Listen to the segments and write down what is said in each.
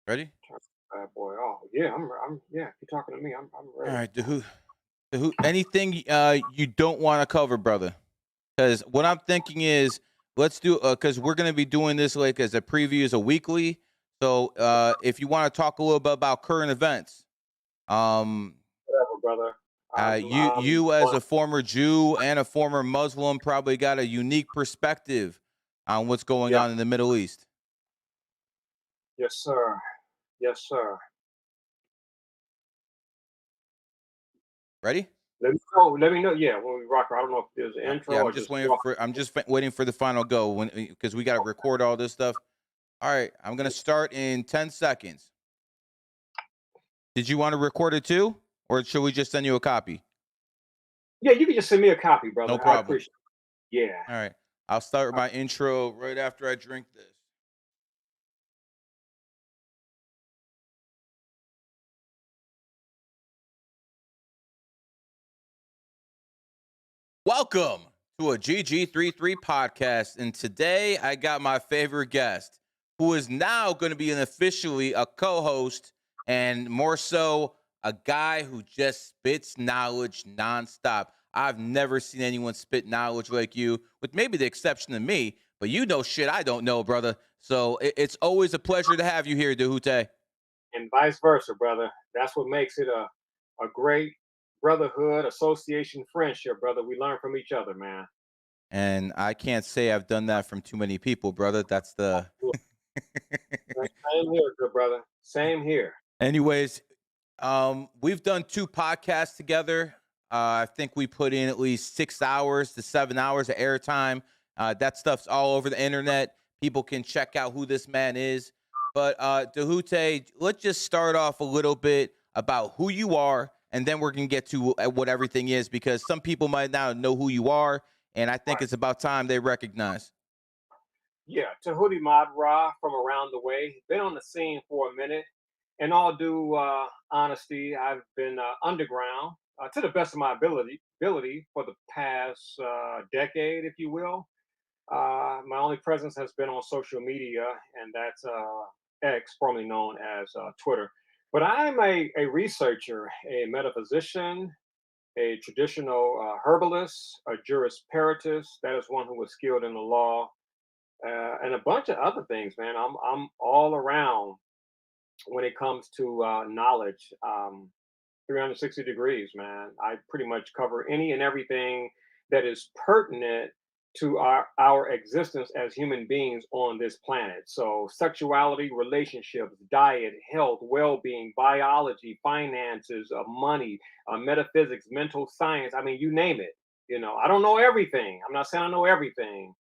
Ready? Bad boy. Oh yeah, yeah. If you're talking to me, I'm All ready. right. The who anything you don't want to cover, brother? Because what I'm thinking is let's do because we're gonna be doing this like as a preview as a weekly. So if you want to talk a little bit about current events, um, Whatever, brother. you as a former Jew and a former Muslim probably got a unique perspective on what's going Yeah. on in the Middle East. Yes, sir. Yes, sir. Ready? Let me know. Let me know. Yeah, when we rock. I don't know if there's an intro Yeah, or just walk. I'm just waiting for the final go when because we got to record all this stuff. All right, I'm gonna start in 10 seconds. Did you want to record it too, or should we just send you a copy? Yeah, you can just send me a copy, No brother. I problem. appreciate it. Yeah. All right, I'll start my intro right after I drink this. Welcome to a GG33 podcast, and today I got my favorite guest, who is now going to be officially a co-host, and more so, a guy who just spits knowledge nonstop. I've never seen anyone spit knowledge like you, with maybe the exception of me. But you know shit I don't know, brother. So it's always a pleasure to have you here, Djehuty. And vice versa, brother. That's what makes it a great brotherhood, association, friendship, brother. We learn from each other, man. And I can't say I've done that from too many people, brother. That's the. Same here, good brother. Same here. Anyways, we've done two podcasts together. I think we put in at least 6 hours to 7 hours of airtime. That stuff's all over the internet. People can check out who this man is. But Djehuty, let's just start off a little bit about who you are, and then we're gonna get to what everything is because some people might not know who you are, and I think Right. it's about time they recognize. Yeah, Tahuti Madra from around the way. Been on the scene for a minute. In all due honesty, I've been underground to the best of my ability for the past decade, if you will. My only presence has been on social media, and that's X, formerly known as Twitter. But I'm a researcher, a metaphysician, a traditional herbalist, a juris peritus, that is one who was skilled in the law, and a bunch of other things, man. I'm all around when it comes to knowledge. 360 degrees, man. I pretty much cover any and everything that is pertinent to our existence as human beings on this planet. So, sexuality, relationships, diet, health, well being, biology, finances, money, metaphysics, mental science. I mean, you name it. I don't know everything. I'm not saying I know everything,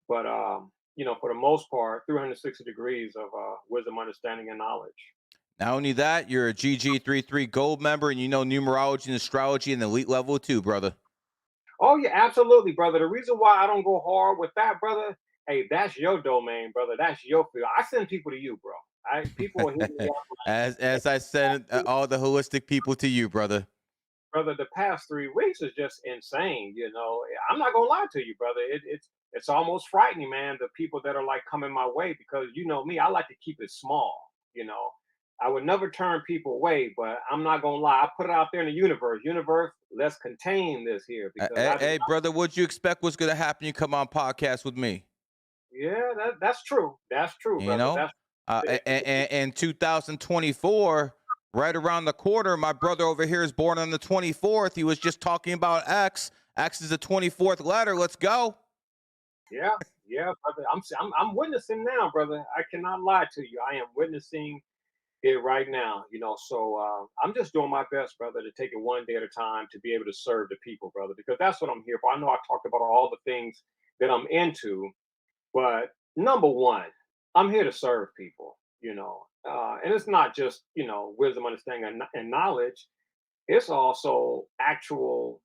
but for the most part, 360 degrees of wisdom, understanding, and knowledge. Not only that, you're a GG33 gold member, and you know numerology and astrology in the elite level too, brother. Oh yeah, absolutely, brother. The reason why I don't go hard with that, brother, hey, that's your domain, brother. That's your field. I send people to you, bro. People will hit me up as I said, like, all the holistic people to you, brother. brother. The past 3 weeks is just insane. I'm not gonna lie to you, brother. It's almost frightening, man. The people that are like coming my way because you know me, I like to keep it small. You know, I would never turn people away, but I'm not gonna lie. I put it out there in the universe. Universe, let's contain this here because Hey, I do hey, not. brother, what'd you expect was gonna happen? You come on podcast with me, Yeah, that's true. That's true, you brother. know. That's it. In 2024, right around the corner, my brother over here is born on the 24th. He was just talking about X. X is the 24th letter. Let's go. Yeah, yeah, brother. I'm witnessing now, brother. I cannot lie to you. I am witnessing it right now. So I'm just doing my best, brother, to take it one day at a time to be able to serve the people, brother, because that's what I'm here for. I know I talked about all the things that I'm into, but number one, I'm here to serve people. And it's not just wisdom, understanding, and knowledge. It's also actual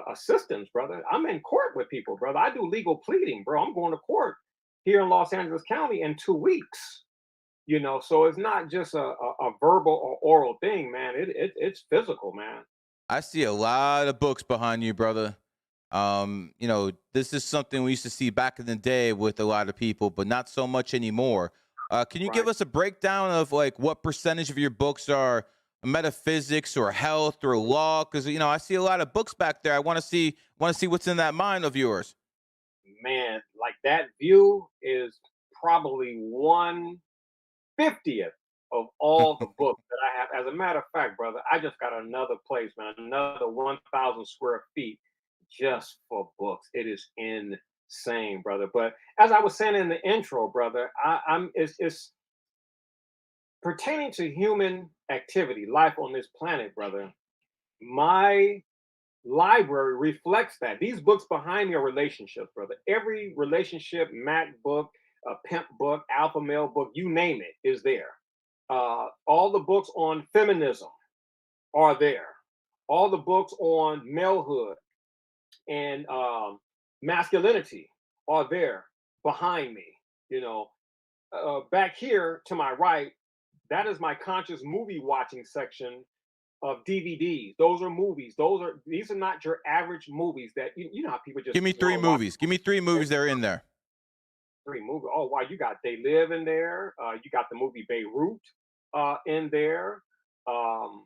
assistance, brother. I'm in court with people, brother. I do legal pleading, bro. I'm going to court here in Los Angeles County in 2 weeks. So it's not just a verbal or oral thing, man. It's physical, man. I see a lot of books behind you, brother. This is something we used to see back in the day with a lot of people, but not so much anymore. Can you give right. us a breakdown of like what percentage of your books are metaphysics or health or law? Because I see a lot of books back there. I want to see what's in that mind of yours. Man, like that view is probably 1/50th of all the books that I have. As a matter of fact, brother, I just got another place, man, another 1,000 square feet just for books. It is insane, brother. But as I was saying in the intro, brother, I'm it's pertaining to human activity, life on this planet, brother. My library reflects that. These books behind me are relationships, brother. Every relationship, Mac book, a pimp book, alpha male book, you name it, is there. All the books on feminism are there. All the books on malehood and masculinity are there behind me. You know, back here to my right, that is my conscious movie watching section of DVDs. Those are movies. These are not your average movies that you know how people just Give me want three to watch movies. Give me three movies that are in there. three movies. Oh wow, you got They Live in there. You got the movie Beirut in there. Um,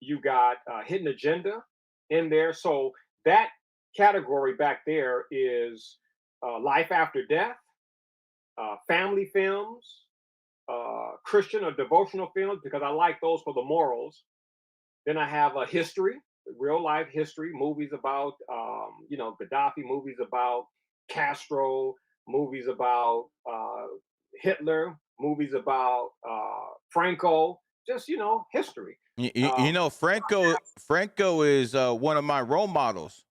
you got Hidden Agenda in there. So that category back there is life after death, family films, Christian or devotional films because I like those for the morals. Then I have a history, real life history, movies about, Gaddafi, movies about Castro, movies about Hitler, movies about Franco, just, history. Um, Franco is one of my role models.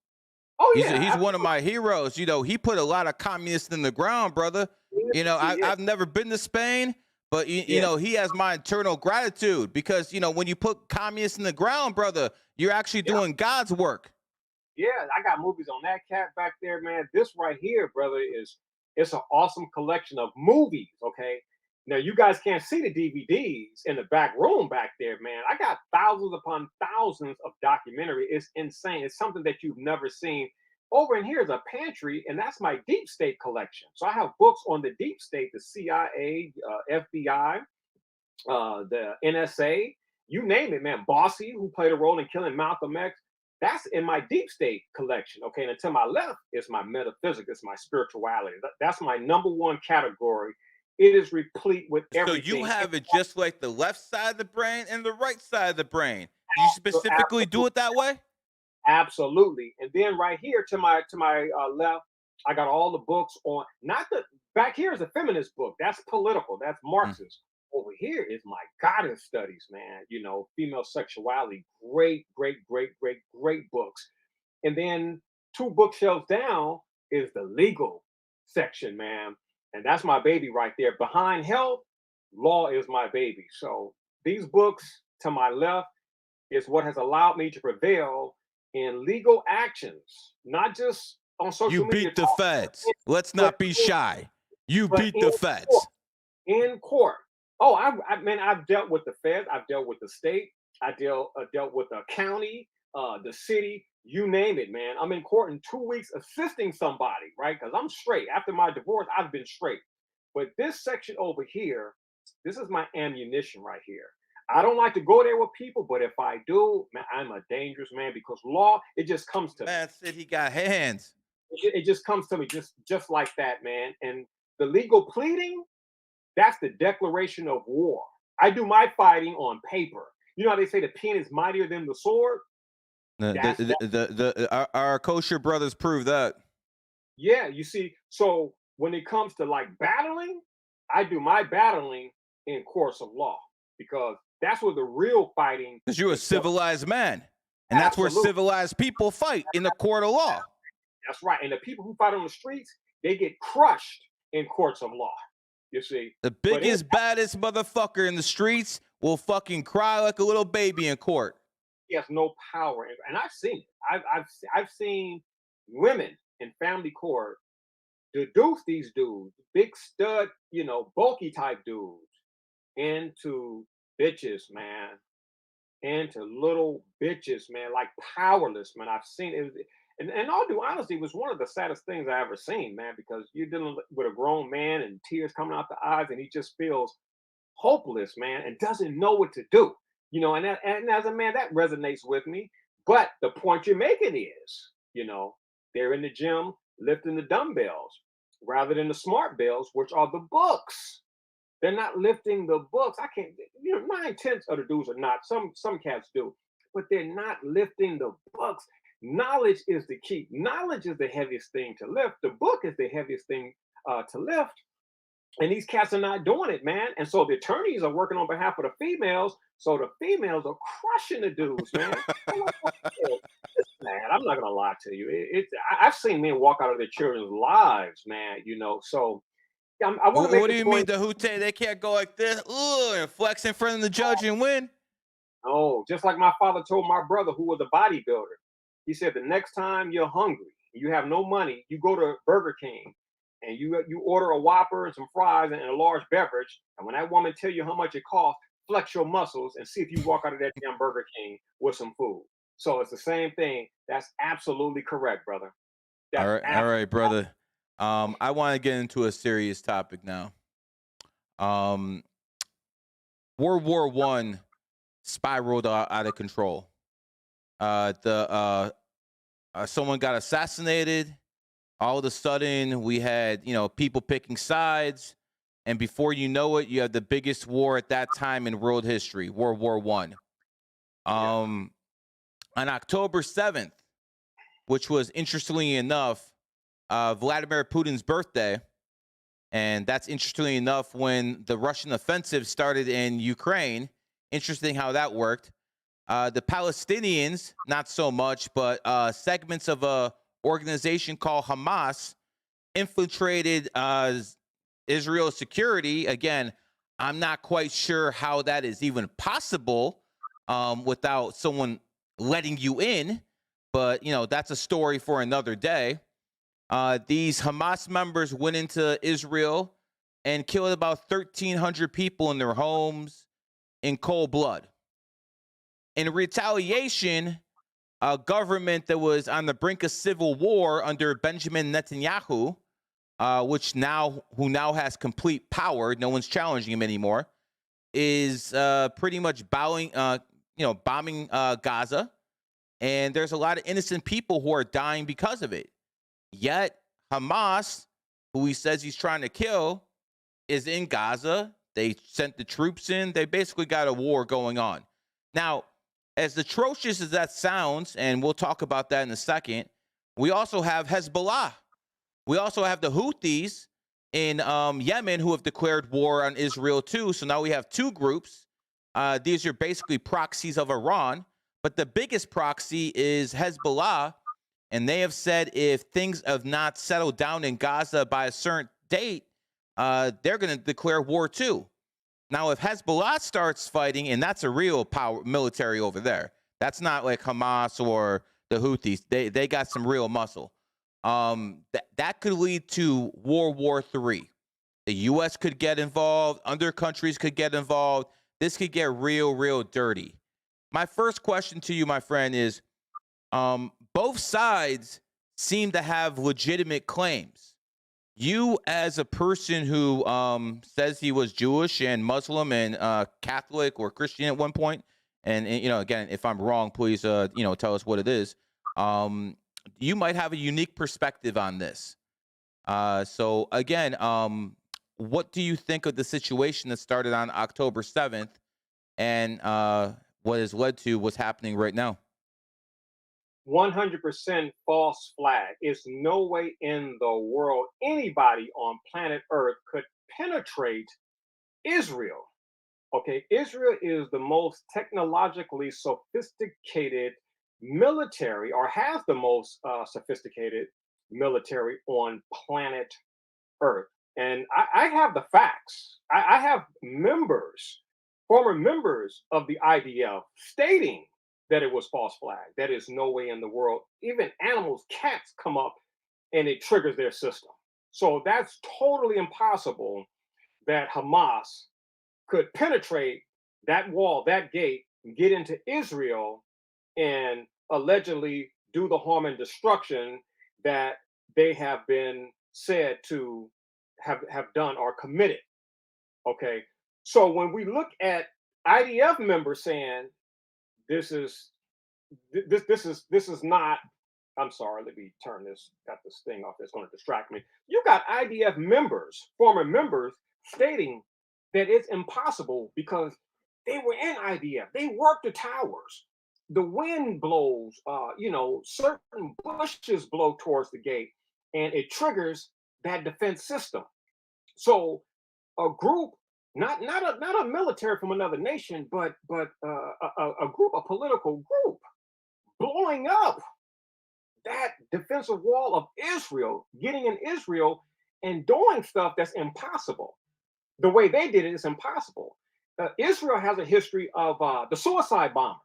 oh, He's yeah, one of my heroes. He put a lot of communists in the ground, brother. absolutely. I've never been to Spain, but Yeah, he has my eternal gratitude because when you put communists in the ground, brother, you're actually yeah, doing God's work. yeah. I got movies on that cat back there, man. This right here, brother, it's an awesome collection of movies. Okay, now you guys can't see the DVDs in the back room back there, man. I got thousands upon thousands of documentary. It's insane. It's something that you've never seen. Over in here is a pantry, and that's my deep state collection. So I have books on the deep state, the CIA, FBI, the NSA, you name it, man. Bossy, who played a role in killing Malcolm X, that's in my deep state collection. Okay, and to my left is my metaphysics, it's my spirituality. That's my number one category. It is replete with So you everything. have it just like the left side of the brain and the right side of the brain. Do you specifically do Absolutely, it that way? absolutely. And then right here to my left, I got all the books on. Not the back here is a feminist book. That's political. That's Mm. Marxist. Over here is my goddess studies, man. Female sexuality. Great, great, great, great, great books. And then two bookshelves down is the legal section, man. And that's my baby right there. Behind health, law is my baby. So these books to my left is what has allowed me to prevail in legal actions, not just on You social media beat the talk, feds. Let's but not be in, shy. You but beat in the court. feds. In court. Oh, man, I've dealt with the feds. I've dealt with the state. I dealt with the county, the city. You name it, man. I'm in court in 2 weeks assisting somebody, right? Because I'm straight. After my divorce, I've been straight. But this section over here, this is my ammunition right here. I don't like to go there with people, but if I do, man, I'm a dangerous man because law, it just comes to me. Man said he got hands. It just comes to me just like that, man. And the legal pleading, that's the declaration of war. I do my fighting on paper. You know how they say the pen is mightier than the sword? That's that. Our kosher brothers prove that. Yeah, you see, so when it comes to like battling, I do my battling in courts of law because that's where the real fighting Because you're a is done. civilized man. And that's where Absolutely. civilized people fight in the court of law. That's right. And the people who fight on the streets, they get crushed in courts of law. You see. The But in biggest, baddest motherfucker in the streets will fucking cry like a little baby in court. he has no power. And I've seen it. I've seen women in family court deduce these dudes, big stud, bulky type dudes, into bitches, man, into little bitches, man, like powerless, man. I've seen it. in all due honesty, it was one of the saddest things I ever seen, man, because you're dealing with a grown man and tears coming out the eyes, and he just feels hopeless, man, and doesn't know what to do. And as a man, that resonates with me. But the point you're making is, they're in the gym lifting the dumbbells rather than the smart bells, which are the books. They're not lifting the books. I can't, 9/10 of the dudes are not. Some cats do, but they're not lifting the books. Knowledge is the key. Knowledge is the heaviest thing to lift. The book is the heaviest thing to lift. And these cats are not doing it, man. And so the attorneys are working on behalf of the females. So the females are crushing the dudes, man. I'm like, "Oh, man, I'm not gonna lie to you. I've seen men walk out of their children's lives, man. So I want to make What the do you mean, point. Djehuty? They can't go like this, ooh, and flex in front of the judge and win? Oh, just like my father told my brother who was a bodybuilder. He said the next time you're hungry, you have no money, you go to Burger King and you order a Whopper and some fries and a large beverage. And when that woman tell you how much it costs, flex your muscles and see if you walk out of that damn Burger King with some food. So it's the same thing. That's absolutely correct, brother. That's All right, absolutely. brother. I want to get into a serious topic now. Um, World War I spiraled out of control. The Someone got assassinated. All of a sudden, we had people picking sides, and before you know it, you have the biggest war at that time in world history, World War I. Yeah. On October 7th, which was interestingly enough Vladimir Putin's birthday, and that's interestingly enough when the Russian offensive started in Ukraine. Interesting how that worked. The Palestinians, not so much, but segments of a organization called Hamas infiltrated Israel's security. Again, I'm not quite sure how that is even possible without someone letting you in, but that's a story for another day. These Hamas members went into Israel and killed about 1,300 people in their homes in cold blood. In retaliation, a government that was on the brink of civil war under Benjamin Netanyahu, who now has complete power, no one's challenging him anymore, is pretty much bombing Gaza, and there's a lot of innocent people who are dying because of it. Yet Hamas, who he says he's trying to kill, is in Gaza. They sent the troops in. They basically got a war going on. Now, as atrocious as that sounds, and we'll talk about that in a second, we also have Hezbollah. We also have the Houthis in Yemen who have declared war on Israel too. So now we have two groups. These are basically proxies of Iran. But the biggest proxy is Hezbollah. And they have said if things have not settled down in Gaza by a certain date, they're going to declare war too. Now, if Hezbollah starts fighting, and that's a real power military over there, that's not like Hamas or the Houthis. They got some real muscle. That could lead to World War III. The U.S. could get involved. Other countries could get involved. This could get real, real dirty. My first question to you, my friend, is both sides seem to have legitimate claims. You, as a person who says he was Jewish and Muslim and Catholic or Christian at one point, and again, if I'm wrong, please tell us what it is. You might have a unique perspective on this. So again, what do you think of the situation that started on October 7th and what has led to what's happening right now? 100% false flag. It's no way in the world anybody on planet Earth could penetrate Israel. Okay, Israel is the most technologically sophisticated military, or has the most sophisticated military on planet Earth. And I have the facts. I have former members of the IDF, stating that it was false flag. That is no way in the world. Even animals, cats come up and it triggers their system. So that's totally impossible that Hamas could penetrate that wall, that gate, get into Israel and allegedly do the harm and destruction that they have been said to have done or committed. Okay. So when we look at IDF members saying this is this is not, I'm sorry, let me turn this thing off that's going to distract me. You got IDF members, former members, stating that it's impossible because they were in IDF. They worked the towers. The wind blows, certain bushes blow towards the gate, and it triggers that defense system. So a group, not a military from another nation, but a group, a political group, blowing up that defensive wall of Israel, getting in Israel and doing stuff that's impossible. The way they did it is impossible. Israel has a history of the suicide bombers.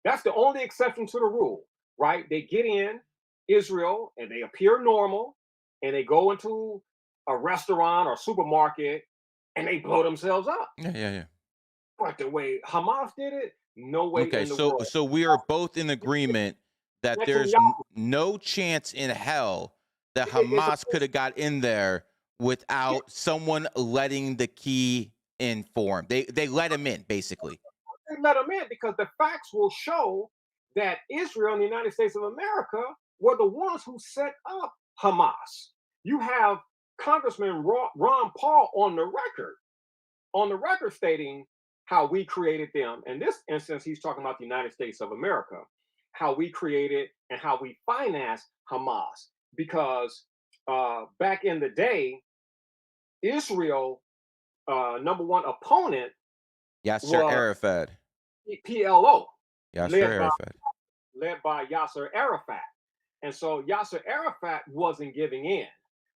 That's the only exception to the rule, right? They get in Israel and they appear normal and they go into a restaurant or supermarket and they blow themselves up. Yeah, yeah, yeah. But the way Hamas did it, no way Okay, in the so world. so we are both in agreement that there's Netanyahu, no chance in hell that it's a, Hamas could have got in there without someone letting the key in for him. They let him in, basically. they let them in because the facts will show that Israel and the United States of America were the ones who set up Hamas. You have Congressman Ron Paul on the record stating how we created them. In this instance, he's talking about the United States of America, how we created and how we financed Hamas. Because back in the day, Israel, number one opponent Yasser was Arafat. PLO, Yasser led by Arafat. Yasser Arafat. And so Yasser Arafat wasn't giving in.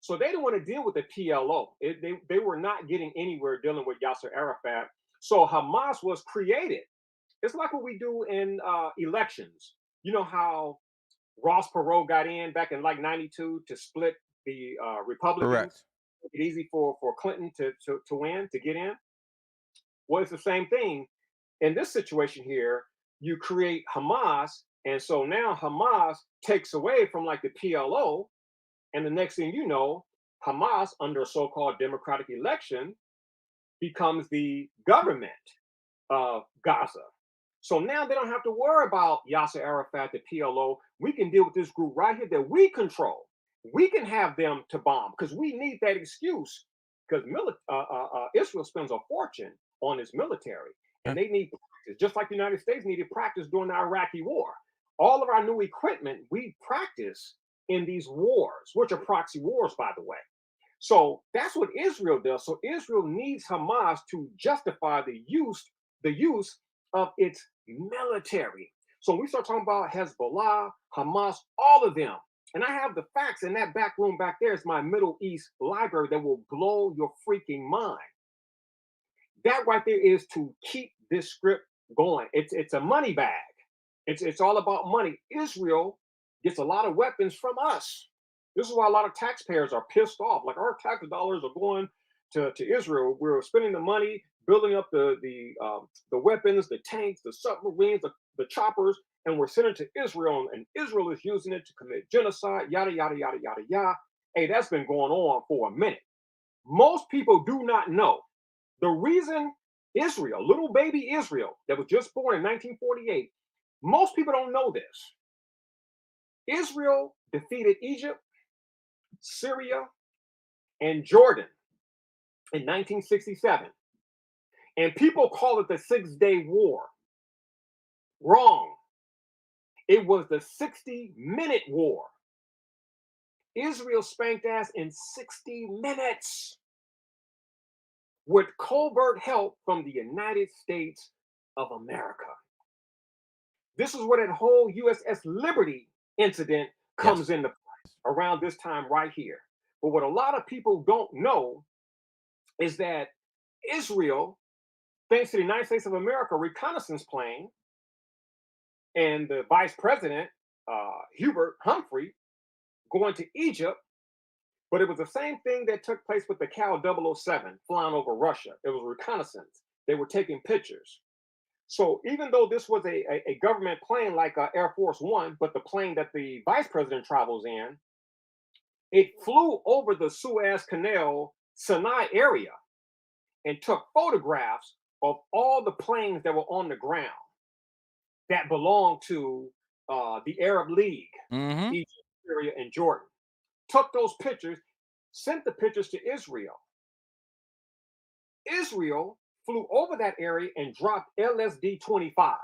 So they didn't want to deal with the PLO. They were not getting anywhere dealing with Yasser Arafat. So Hamas was created. It's like what we do in elections. You know how Ross Perot got in back in like 92 to split the Republicans? Correct. Make it easy for Clinton to win, to get in. Well, it's the same thing in this situation here. You create Hamas, and so now Hamas takes away from like the PLO, and the next thing you know, Hamas, under a so-called democratic election, becomes the government of Gaza. So now they don't have to worry about Yasser Arafat, the PLO. We can deal with this group right here that we control. We can have them to bomb because we need that excuse because Israel spends a fortune on its military Yeah. and they need practice, just like the United States needed practice during the Iraqi war. All of our new equipment we practice in these wars, which are proxy wars, by the way. So that's what Israel does. So Israel needs Hamas to justify the use of its military. So when we start talking about Hezbollah, Hamas, all of them, and I have the facts in that back room back there is my Middle East library that will blow your freaking mind. That right there is to keep this script going. It's a money bag. It's all about money. Israel gets a lot of weapons from us. This is why a lot of taxpayers are pissed off. Like our tax dollars are going to Israel. We're spending the money building up the weapons, the tanks, the submarines, the choppers, and we're sending it to Israel, and Israel is using it to commit genocide. Yada yada yada yada yada. Hey, that's been going on for a minute. Most people do not know the reason Israel, little baby Israel, that was just born in 1948. Most people don't know this. Israel defeated Egypt, Syria, and Jordan in 1967. And people call it the 6 Day War. Wrong. It was the 60-minute war. Israel spanked ass in 60 minutes with covert help from the United States of America. This is where that whole USS Liberty incident comes Yes. into play around this time right here. But what a lot of people don't know is that Israel, thanks to the United States of America reconnaissance plane and the vice president, Hubert Humphrey, going to Egypt, but it was the same thing that took place with the Cal 007 flying over Russia. It was reconnaissance. They were taking pictures. So even though this was a government plane like Air Force One, but the plane that the vice president travels in, it flew over the Suez Canal, Sinai area, and took photographs of all the planes that were on the ground that belonged to the Arab League, Mm-hmm. Egypt, Syria, and Jordan. Took those pictures, sent the pictures to Israel. Israel flew over that area and dropped LSD 25,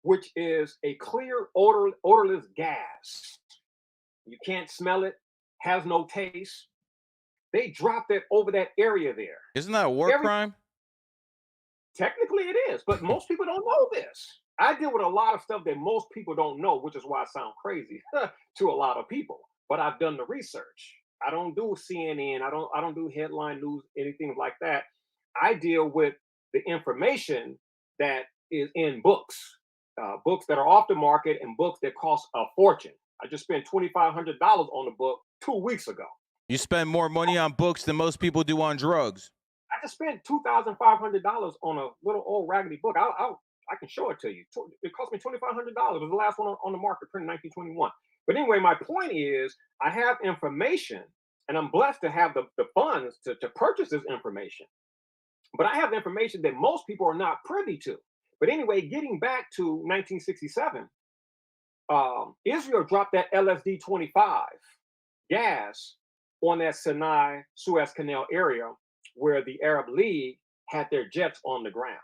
which is a clear, odorless gas. You can't smell it, has no taste. They dropped it over that area there. Isn't that a war Every crime? Technically it is, but most people don't know this. I deal with a lot of stuff that most people don't know, which is why I sound crazy to a lot of people. But I've done the research. I don't do CNN. I don't do headline news, anything like that. I deal with the information that is in books, books that are off the market and books that cost a fortune. I just spent $2,500 on the book 2 weeks ago. You spend more money on books than most people do on drugs. I just spent $2,500 on a little old raggedy book. I can show it to you. It cost me $2,500. It was the last one on the market, printed in 1921. But anyway, my point is, I have information, and I'm blessed to have the funds to purchase this information. But I have information that most people are not privy to. But anyway, getting back to 1967, Israel dropped that LSD 25 gas on that Sinai Suez Canal area where the Arab League had their jets on the ground.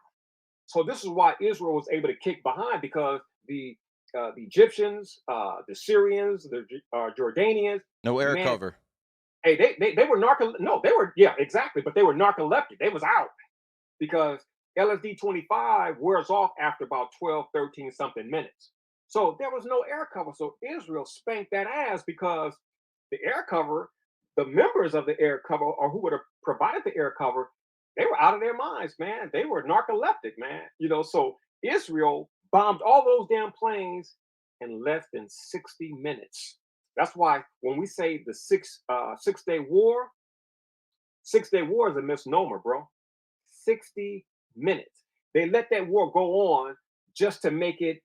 So this is why Israel was able to kick behind, because the Egyptians, the Syrians, the Jordanians, No air man, cover. hey, they were narco. No, they were, yeah, exactly, but they were narcoleptic. They was out because LSD 25 wears off after about 12, 13 something minutes. So there was no air cover. So Israel spanked that ass because the air cover, the members of the air cover, or who would have provided the air cover, they were out of their minds, man. They were narcoleptic, man. So Israel bombed all those damn planes in less than 60 minutes. That's why when we say the 6 day war, 6 day war is a misnomer, bro. 60 minutes. They let that war go on just to make it,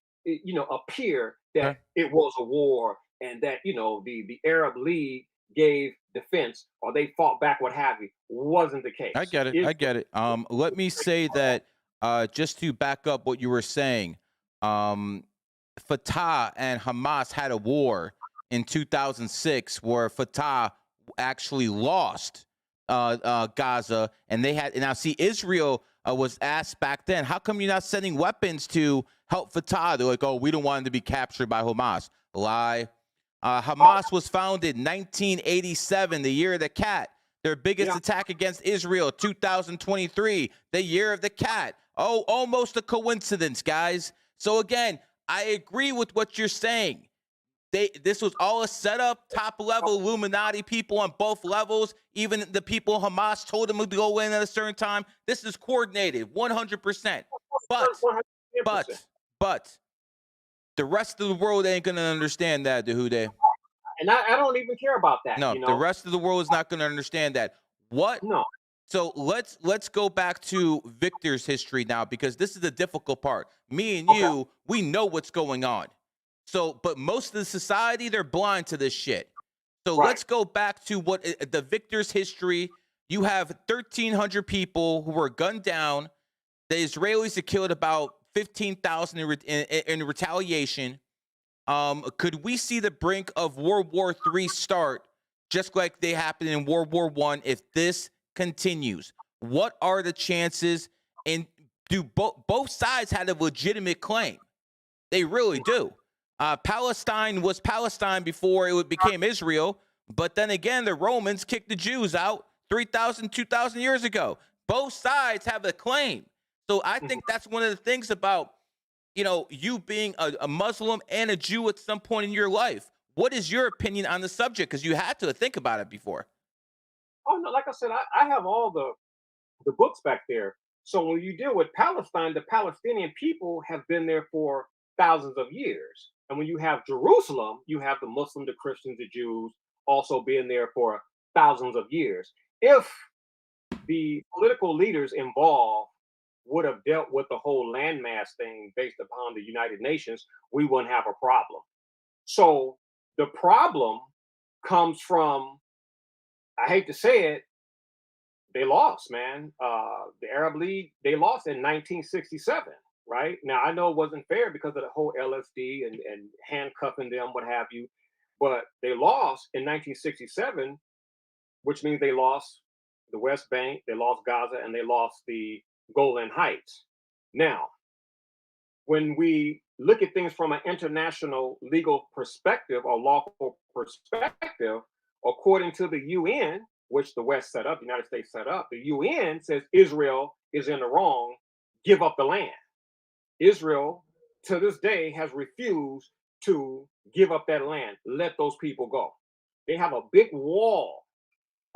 appear that Okay. it was a war, and that, the Arab League gave defense or they fought back, what have you. Wasn't the I case. get it. I get it. Let me say that just to back up what you were saying, um, Fatah and Hamas had a war in 2006 where Fatah actually lost Gaza, and they had. Now, see, Israel was asked back then, how come you're not sending weapons to help Fatah? They're like, oh, we don't want them to be captured by Hamas. Lie. Hamas was founded 1987, the year of the cat. Their biggest Yeah. attack against Israel, 2023, the year of the cat. Oh, almost a coincidence, guys. So again, I agree with what you're saying. This was all a setup, top level Illuminati people on both levels. Even the people Hamas told them to go in at a certain time. This is coordinated, 100%. But, 110%. but, but the rest of the world ain't gonna understand that, Djehuty. And I don't even care about that, No, the rest of the world is not gonna understand that. What? No. So let's go back to Victor's history now, because this is the difficult part. Me and Okay. you, we know what's going on. So, but most of the society, they're blind to this shit. So Right. let's go back to what the Victor's history. You have 1,300 people who were gunned down. The Israelis have killed about 15,000 in retaliation. Could we see the brink of World War III start, just like they happened in World War I, if this continues? What are the chances? And do both sides had a legitimate claim? They really do. Palestine was Palestine before it became Israel, but then again, the Romans kicked the Jews out 3,000, 2,000 years ago. Both sides have a claim. So I Mhm. think that's one of the things about, you being a Muslim and a Jew at some point in your life. What is your opinion on the subject? Because you had to think about it before. Oh no, like I said, I have all the books back there. So when you deal with Palestine, the Palestinian people have been there for thousands of years. And when you have Jerusalem, you have the Muslims, the Christians, the Jews also being there for thousands of years. If the political leaders involved would have dealt with the whole landmass thing based upon the United Nations, we wouldn't have a problem. So the problem comes from, I hate to say it, they lost, man. The Arab League, they lost in 1967, right? Now, I know it wasn't fair because of the whole LSD and handcuffing them, what have you, but they lost in 1967, which means they lost the West Bank, they lost Gaza, and they lost the Golan Heights. Now, when we look at things from an international legal perspective or lawful perspective, according to the UN, which the West set up, the United States set up, the UN says Israel is in the wrong, give up the land. Israel, to this day, has refused to give up that land, let those people go. They have a big wall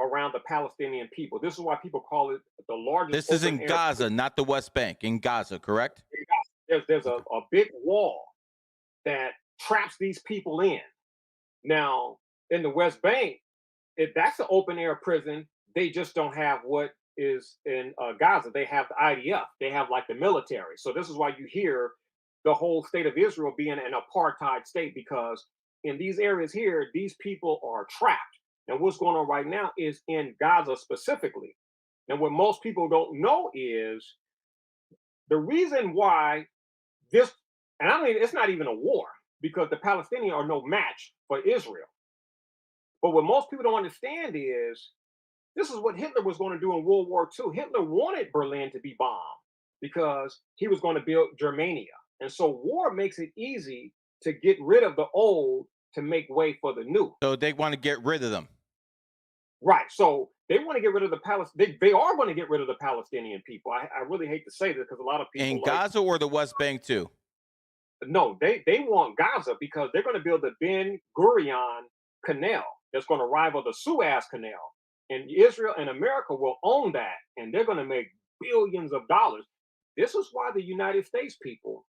around the Palestinian people. This is why people call it the largest This is open in air Gaza, not the West Bank. In Gaza, correct? there's Okay. a big wall that traps these people in. Now, in the West Bank, if that's an open air prison, they just don't have what is in Gaza. They have the IDF. They have like the military. So this is why you hear the whole state of Israel being an apartheid state, because in these areas here, these people are trapped. And what's going on right now is in Gaza specifically. And what most people don't know is the reason why this, and I mean, it's not even a war because the Palestinians are no match for Israel. But what most people don't understand is this is what Hitler was going to do in World War II. Hitler wanted Berlin to be bombed because he was going to build Germania. And so war makes it easy to get rid of the old to make way for the new. So they want to get rid of them. Right. So they want to get rid of the they are going to get rid of the Palestinian people. I really hate to say this because a lot of In people like, Gaza or the West Bank too? no, they want Gaza because they're going to build the Ben Gurion Canal that's going to rival the Suez Canal. And Israel and America will own that, and they're going to make billions of dollars. This is why the United States people,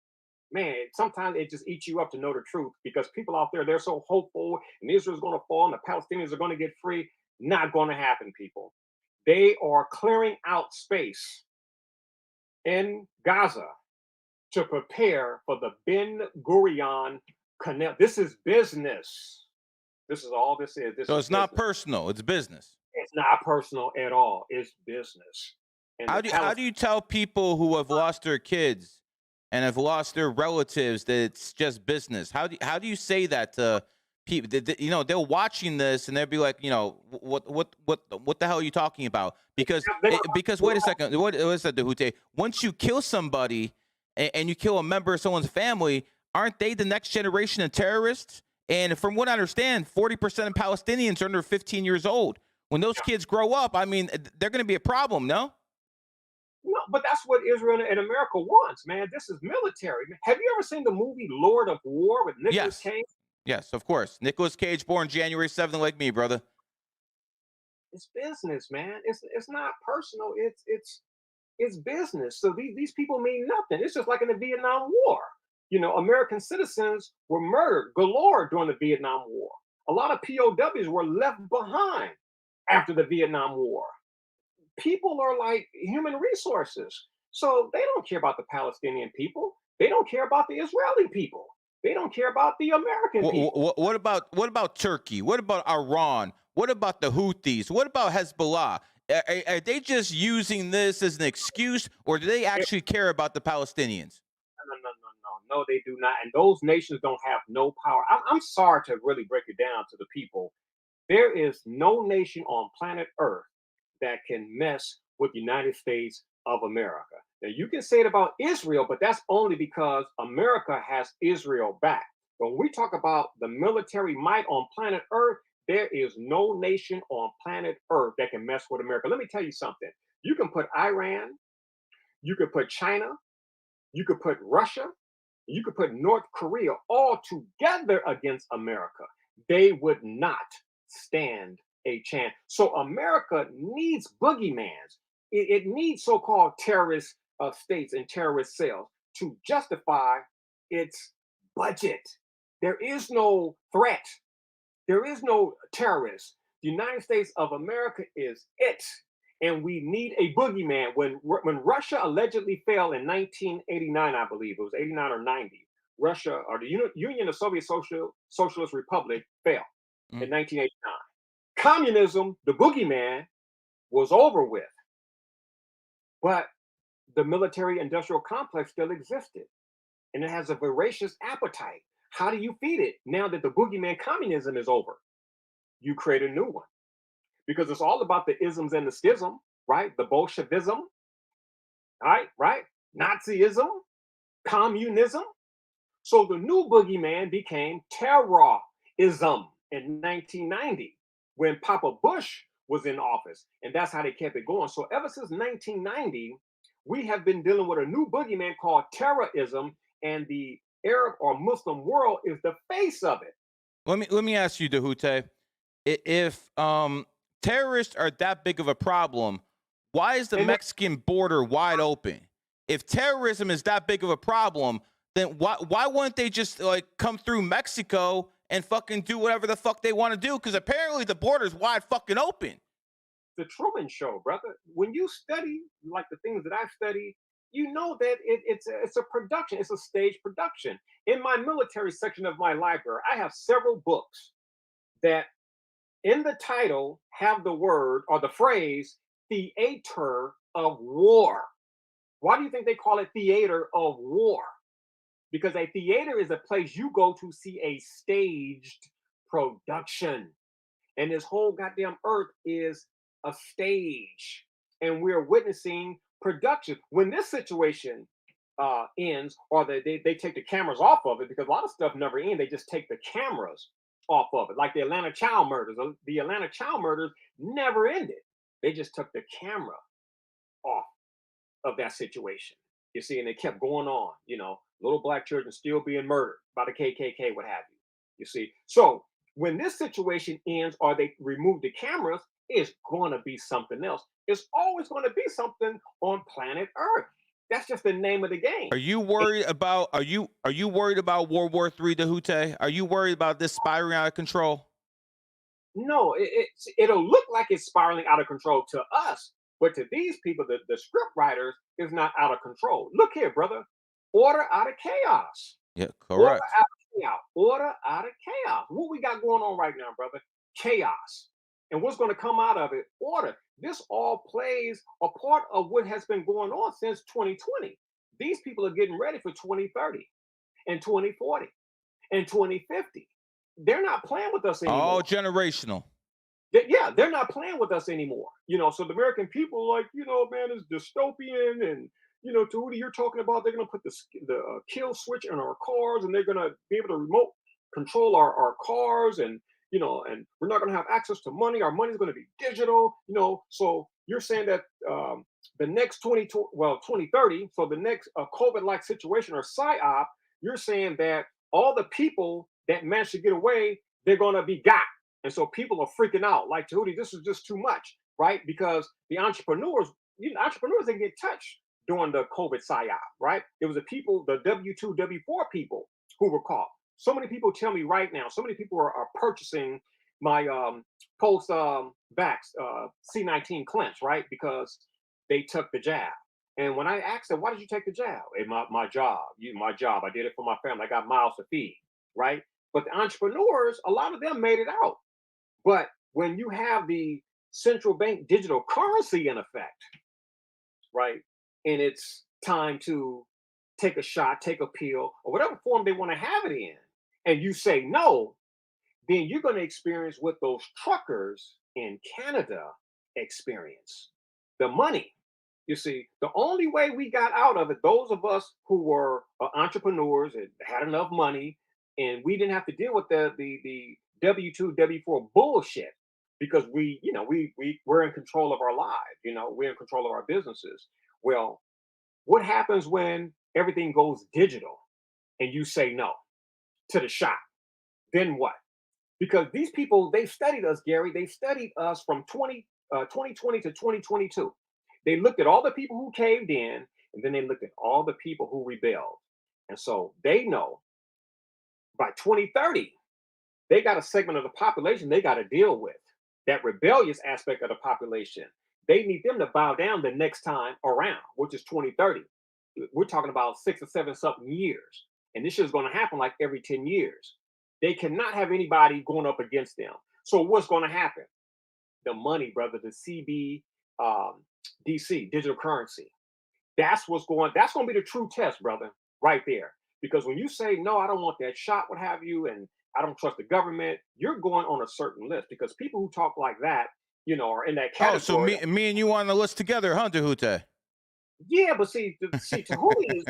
man, sometimes it just eats you up to know the truth because people out there, they're so hopeful and Israel's going to fall and the Palestinians are going to get free. Not going to happen, people. They are clearing out space in Gaza to prepare for the Ben Gurion Canal. This is business. This is all this is. This So is it's not business. personal, it's business. It's not personal at all. It's business. And the How do you tell people who have lost their kids and have lost their relatives that it's just business? How do you say that to people? You know, they're watching this and they'll be like, you know, what the hell are you talking about? Because wait a second, what is that, Djehuty? Once you kill somebody and you kill a member of someone's family, aren't they the next generation of terrorists? And from what I understand, 40% of Palestinians are under 15 years old. When those kids grow up, I mean, they're going to be a problem, no? No, but that's what Israel and America wants, man. This is military. Have you ever seen the movie Lord of War with Nicolas Yes. Cage? Yes, of course. Nicolas Cage, born January 7th, like me, brother. It's business, man. It's not personal. It's business. So these people mean nothing. It's just like in the Vietnam War. You know, American citizens were murdered galore during the Vietnam War. A lot of POWs were left behind after the Vietnam War. People are like human resources. So they don't care about the Palestinian people. They don't care about the Israeli people. They don't care about the American people. What about Turkey? What about Iran? What about the Houthis? What about Hezbollah? Are they just using this as an excuse, or do they actually care about the Palestinians? No, they do not. And those nations don't have no power. I'm sorry to really break it down to the people. There is no nation on planet Earth that can mess with the United States of America. Now, you can say it about Israel, but that's only because America has Israel back. When we talk about the military might on planet Earth, there is no nation on planet Earth that can mess with America. Let me tell you something. You can put Iran, you could put China, you could put Russia, you could put North Korea all together against America. They would not stand a chance. So America needs boogeymans. It needs so-called terrorist states and terrorist cells to justify its budget. There is no threat. There is no terrorist. The United States of America is it. and we need a boogeyman. When Russia allegedly fell in 1989, I believe it was 89 or 90, Russia or the Union of Soviet Socialist Republic fell Mm. in 1989. Communism, the boogeyman, was over with, but the military industrial complex still existed, and it has a voracious appetite. How do you feed it now that the boogeyman communism is over? You create a new one, because it's all about the isms and the schism, right? The Bolshevism, right? Nazism, communism. So the new boogeyman became terrorism in 1990 when Papa Bush was in office. And that's how they kept it going. So ever since 1990, we have been dealing with a new boogeyman called terrorism, and the Arab or Muslim world is the face of it. Let me ask you, Djehuty, if terrorists are that big of a problem, why is the And Mexican border wide open? If terrorism is that big of a problem, then why wouldn't they just like come through Mexico and fucking do whatever the fuck they want to do? Because apparently the border's wide fucking open. the Truman Show, brother. When you study like the things that I've studied, you know that it's a production. It's a stage production. In my military section of my library, I have several books that in the title have the word or the phrase theater of war. Why do you think they call it theater of war? Because a theater is a place you go to see a staged production. And this whole goddamn earth is a stage. And we're witnessing production. When this situation ends, or they take the cameras off of it, because a lot of stuff never ends, they just take the cameras off of it. Like the Atlanta child murders. The Atlanta child murders never ended. They just took the camera off of that situation. You see, and it kept going on, little black children still being murdered by the KKK, what have you. You see, so when this situation ends or they remove the cameras, it's going to be something else. It's always going to be something on planet Earth. That's just the name of the game. Are you worried about are you worried about World War III, Djehuty? Are you worried about this spiraling out of control? No, it'll look like it's spiraling out of control to us, but to these people, the script writers, is not out of control. Look here, brother. Order out of chaos. Yeah, Order correct. out of chaos. Order out of chaos. What we got going on right now, brother? Chaos. And what's going to come out of it? Order. This all plays a part of what has been going on since 2020. These people are getting ready for 2030 and 2040 and 2050. They're not playing with us All anymore. generational. Yeah, they're not playing with us anymore. So the American people, like, man, is dystopian, and to who you're talking about, they're gonna put the kill switch in our cars, and they're gonna be able to remote control our cars, and and we're not gonna have access to money. Our money's gonna be digital. So you're saying that the next 2030, so the next COVID-like situation or psyop, you're saying that all the people that managed to get away, they're gonna be got. And so people are freaking out, like, Djehuty, this is just too much, right? Because the entrepreneurs, entrepreneurs didn't get touched during the COVID psyop, right? It was the people, the W2, W4 people who were caught. So many people tell me right now, so many people are purchasing my post vax C19 clinch, right? Because they took the jab. And when I asked them, why did you take the jab? Hey, my job, my job. I did it for my family. I got mouths to feed, right? But the entrepreneurs, a lot of them made it out. But when you have the central bank digital currency in effect, right, and it's time to take a shot, take a pill, or whatever form they want to have it in, and you say no, then you're going to experience what those truckers in Canada experience, the money. You see, the only way we got out of it, those of us who were entrepreneurs and had enough money, and we didn't have to deal with the W2, W4 bullshit, because we're in control of our lives. We're in control of our businesses. Well, what happens when everything goes digital and you say no to the shot? Then what? Because these people, they studied us, Gary. They studied us from 2020 to 2022. They looked at all the people who caved in, and then they looked at all the people who rebelled. And so they know by 2030, they got a segment of the population they got to deal with, that rebellious aspect of the population. they need them to bow down the next time around, which is 2030. We're talking about 6 or 7 something years. And this is going to happen like every 10 years. They cannot have anybody going up against them. So what's going to happen? The money, brother, the CB, DC, digital currency. That's going to be the true test, brother, right there. Because when you say, no, I don't want that shot, what have you, and I don't trust the government, you're going on a certain list because people who talk like that, are in that Oh, so category. me and you on the list together, huh, Djehuty? Yeah, but see, Tahuti's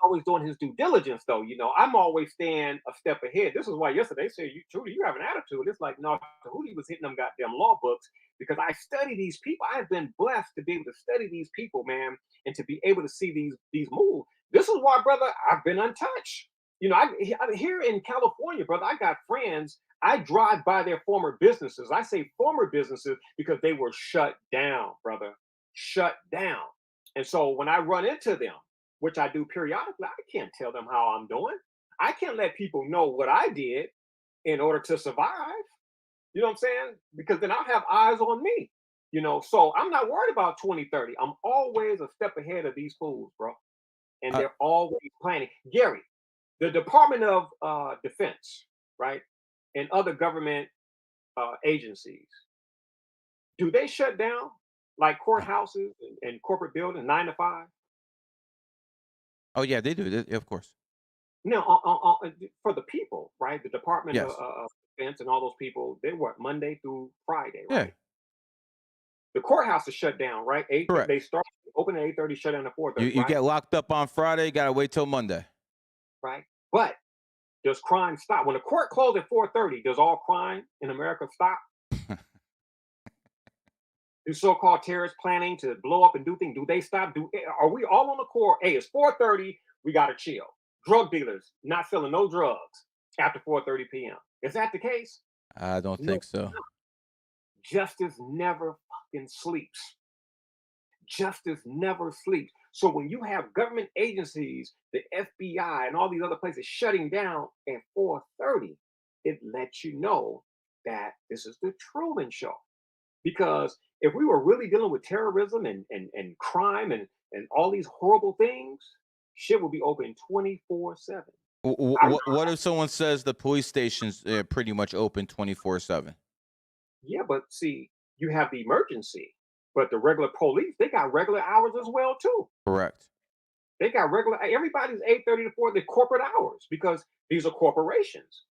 always doing his due diligence, though. I'm always staying a step ahead. This is why yesterday they said, Tahuti, you have an attitude. It's like, no, Tahuti was hitting them goddamn law books because I study these people. I've been blessed to be able to study these people, man, and to be able to see these moves. This is why, brother, I've been untouched. I here in California, brother, I got friends. I drive by their former businesses. I say former businesses because they were shut down, brother, shut down. And so when I run into them, which I do periodically, I can't tell them how I'm doing. I can't let people know what I did in order to survive. You know what I'm saying? Because then I'll have eyes on me. So I'm not worried about 2030. I'm always a step ahead of these fools, bro. And Uh, they're always planning. Gary, the Department of Defense, right? And other government agencies, do they shut down like courthouses and corporate buildings 9 to 5? oh yeah, they do. Of course. No, for the people, right? The Department of Yes. Defense and all those people, they work Monday through Friday, Yeah. right? The courthouse is shut down, right? They Correct. start open at 8:30, shut down at You 4:30, you right? get locked up on Friday, gotta wait till Monday. Right. But does crime stop when the court closed at 4:30? Does all crime in America stop? Do so-called terrorist planning to blow up and do things? Do they stop? Are we all on the court? Hey, it's 4:30. We gotta chill. Drug dealers not selling no drugs after 4:30 p.m. Is that the case? I don't No. think so. Justice never fucking sleeps. Justice never sleeps. So when you have government agencies, the FBI and all these other places shutting down at 4:30, it lets you know that this is the Truman Show. Because if we were really dealing with terrorism and crime and all these horrible things, shit would be open 24/7. I What if someone says the police station's pretty much open 24/7? Yeah, but see, you have the emergency, but the regular police, they got regular hours as well too. Correct. They got regular. Everybody's 8:30 to 4. The corporate hours because these are corporations.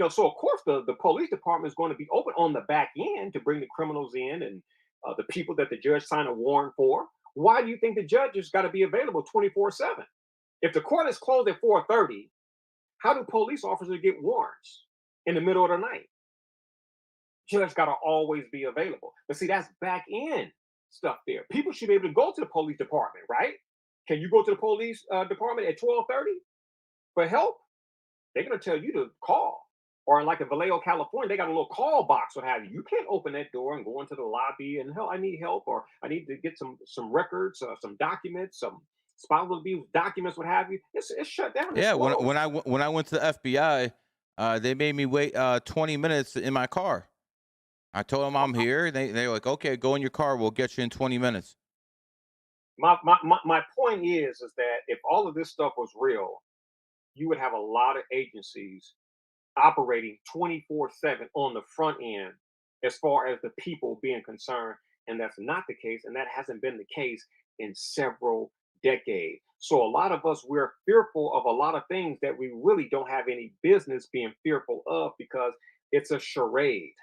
So of course the police department is going to be open on the back end to bring the criminals in and the people that the judge signed a warrant for. Why do you think the judge has got to be available 24/7? If the court is closed at 4:30, how do police officers get warrants in the middle of the night? Judge got to always be available. But see, that's back end stuff there. People should be able to go to the police department, right? Can you go to the police department at 12:30 for help? They're going to tell you to call. Or in like in Vallejo, California, they got a little call box, what have you. You can't open that door and go into the lobby and hell, I need help, or I need to get some records, some documents, some spousal abuse documents, what have you. It's shut down. It's Yeah. When closed. when I went to the FBI, they made me wait 20 minutes in my car. I told them I'm here. They're like, okay, go in your car. We'll get you in 20 minutes. My point is that if all of this stuff was real, you would have a lot of agencies operating 24/7 on the front end as far as the people being concerned. And that's not the case. And that hasn't been the case in several decades. So a lot of us, we're fearful of a lot of things that we really don't have any business being fearful of because it's a charade.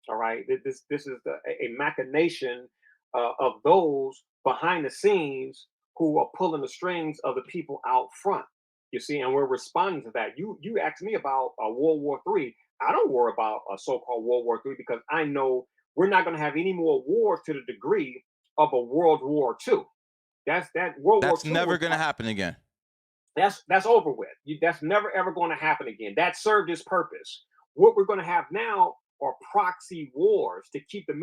All right. This is a machination of those behind the scenes who are pulling the strings of the people out front. You see, and we're responding to that. You asked me about World War III. I don't worry about a so-called World War III because I know we're not going to have any more wars to the degree of a World War II. That World War That's II never was gonna happen again. that's over with. That's never ever going to happen again. That served its purpose. What we're going to have now are proxy wars to keep the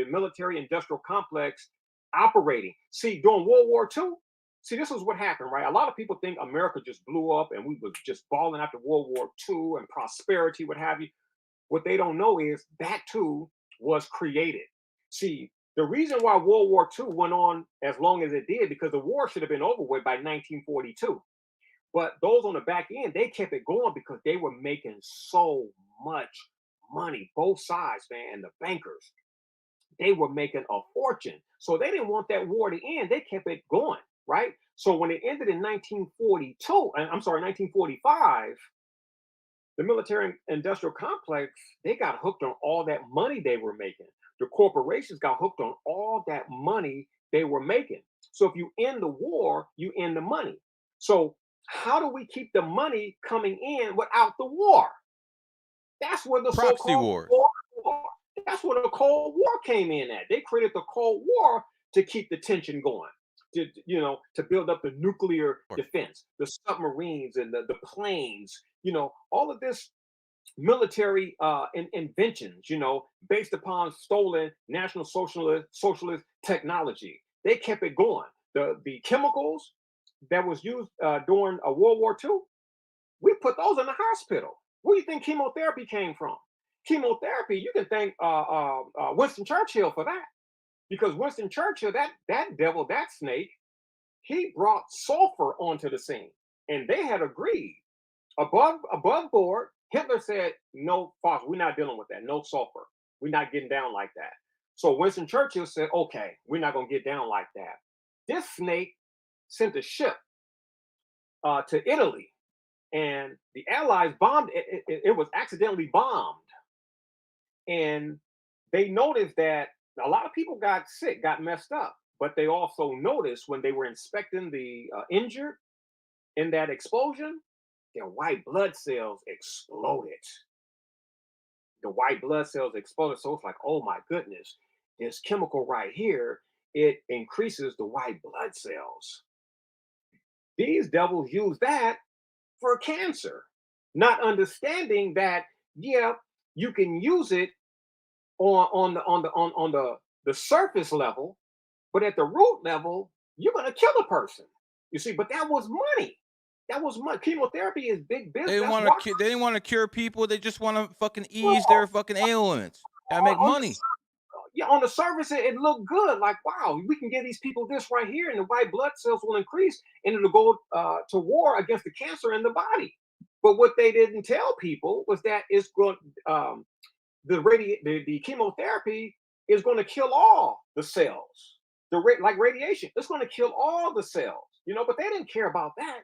military industrial complex operating. See, during World War II, see, this is what happened, right? A lot of people think America just blew up and we was just balling after World War II and prosperity, what have you. What they don't know is that too was created. See, The reason why World War II went on as long as it did, because the war should have been over with by 1942. But those on the back end, they kept it going because they were making so much money, both sides, man, and the bankers. They were making a fortune. So they didn't want that war to end. They kept it going, right? So when it ended in 1942, I'm sorry, 1945, the military industrial complex, they got hooked on all that money they were making. The corporations got hooked on all that money they were making. So if you end the war, you end the money. So how do we keep the money coming in without the war? That's where the Proxy so-called wars. Cold War, that's where the Cold War came in at. They created the Cold War to keep the tension going, to build up the nuclear Of course. defense, the submarines and the planes, all of this military inventions, based upon stolen National Socialist technology. They kept it going. The chemicals that was used during World War II, we put those in the hospital. Where do you think chemotherapy came from? Chemotherapy, you can thank Winston Churchill for that, because Winston Churchill, that devil, that snake, he brought sulfur onto the scene, and they had agreed above board. Hitler said, "No, Fox, we're not dealing with that. No sulfur. We're not getting down like that." So Winston Churchill said, "Okay, we're not going to get down like that." This snake sent a ship to Italy, and the Allies bombed it. It was accidentally bombed, and they noticed that a lot of people got sick, got messed up. But they also noticed when they were inspecting the injured in that explosion, their white blood cells exploded. The white blood cells exploded. So it's like, oh my goodness, this chemical right here, it increases the white blood cells. These devils use that for cancer, not understanding that, yeah, you can use it on the surface level, but at the root level, you're gonna kill a person. You see, but that was money. That was money. Chemotherapy is big business. They didn't That's want why to. They didn't want to cure people. They just want to fucking ease their fucking ailments. Gotta make on the money. yeah, on the surface, it looked good. Like, wow, we can give these people this right here, and the white blood cells will increase, and it'll go to war against the cancer in the body. But what they didn't tell people was that it's going the chemotherapy is going to kill all the cells. Like radiation, it's going to kill all the cells. But they didn't care about that.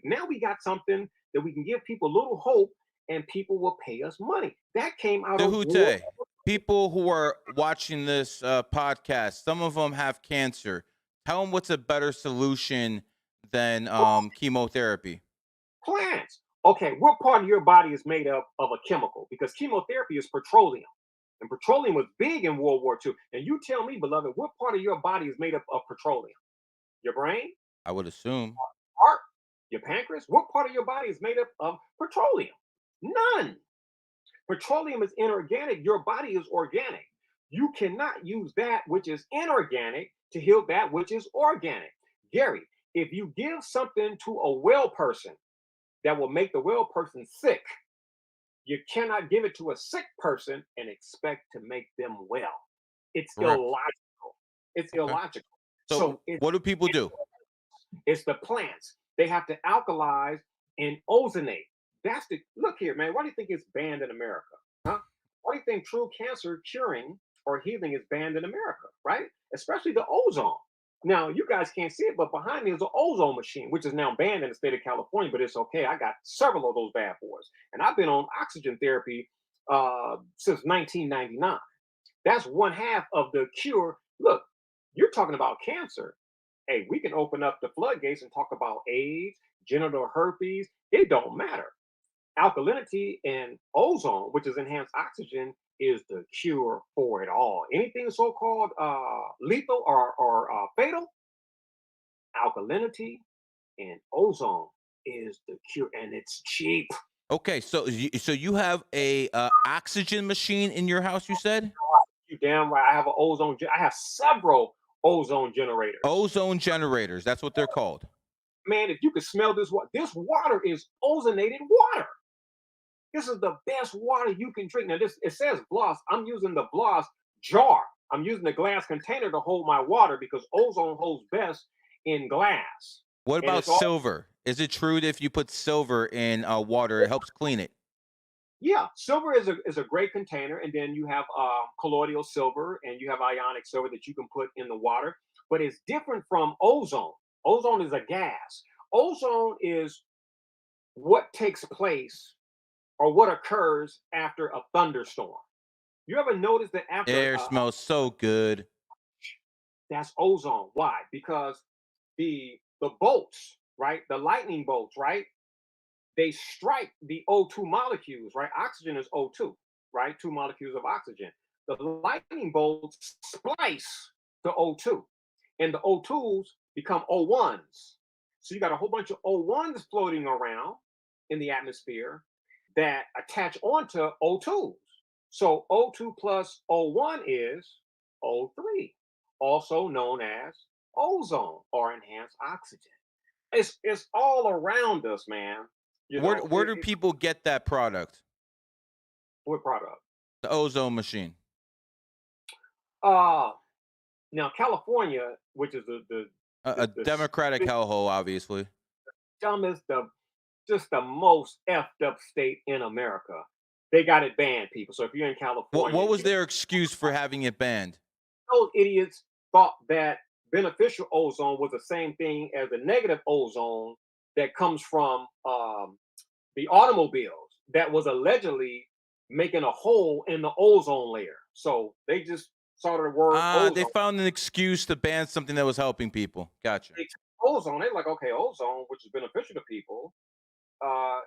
Now we got something that we can give people a little hope, and people will pay us money. That came out of war. Djehuty, people who are watching this podcast, some of them have cancer. Tell them what's a better solution than chemotherapy. Plants. Okay, what part of your body is made up of a chemical? Because chemotherapy is petroleum. And petroleum was big in World War II. And you tell me, beloved, what part of your body is made up of petroleum? Your brain? I would assume. Heart? Your pancreas? What part of your body is made up of petroleum? None. Petroleum is inorganic. Your body is organic. You cannot use that which is inorganic to heal that which is organic. Gary, if you give something to a well person that will make the well person sick, you cannot give it to a sick person and expect to make them well. It's Correct. illogical. It's Okay. illogical. So So it's what do people do? it's the plants. They have to alkalize and ozonate. That's the look here, man. Why do you think it's banned in America? Huh? Why do you think true cancer curing or healing is banned in America, right? Especially the ozone. Now, you guys can't see it, but behind me is an ozone machine, which is now banned in the state of California, but it's okay. I got several of those bad boys. And I've been on oxygen therapy since 1999. That's one half of the cure. Look, you're talking about cancer. Hey, we can open up the floodgates and talk about AIDS, genital herpes. It don't matter. Alkalinity and ozone, which is enhanced oxygen, is the cure for it all. Anything so-called lethal or fatal, alkalinity and ozone is the cure, and it's cheap. Okay, so you have a oxygen machine in your house, you said? You damn right. I have an ozone. I have several ozone generators. Ozone generators, that's what they're called. Man, if you could smell this water is ozonated water. This is the best water you can drink. Now, it says Bloss. I'm using the Bloss jar. I'm using a glass container to hold my water because ozone holds best in glass. What And about it's all, silver? Is it true that if you put silver in water, it helps clean it? yeah, silver is a great container. And then you have colloidal silver and you have ionic silver that you can put in the water. But it's different from ozone. Ozone is a gas. Ozone is what takes place or what occurs after a thunderstorm. You ever notice that after Air smells so good. that's ozone? Why? Because the bolts, right? The lightning bolts, right? They strike the O2 molecules, right? Oxygen is O2, right? Two molecules of oxygen. The lightning bolts splice the O2, and the O2s become O1s. So you got a whole bunch of O1s floating around in the atmosphere that attach onto O2s. So O2 plus O1 is O3, also known as ozone or enhanced oxygen. It's all around us, man. You Where know, where do people get that product? we're proud of. The ozone machine. Uh Now California, which is A the Democratic hellhole, obviously. dumbest, the just the most effed up state in America, they got it banned, people. So if you're in What California, was their excuse for having it banned? those idiots thought that beneficial ozone was the same thing as the negative ozone that comes from the automobiles that was allegedly making a hole in the ozone layer. So they just saw the word Ah, they ozone. found an excuse to ban something that was helping people. Gotcha. They took ozone. They're like, okay, ozone, which is beneficial to people,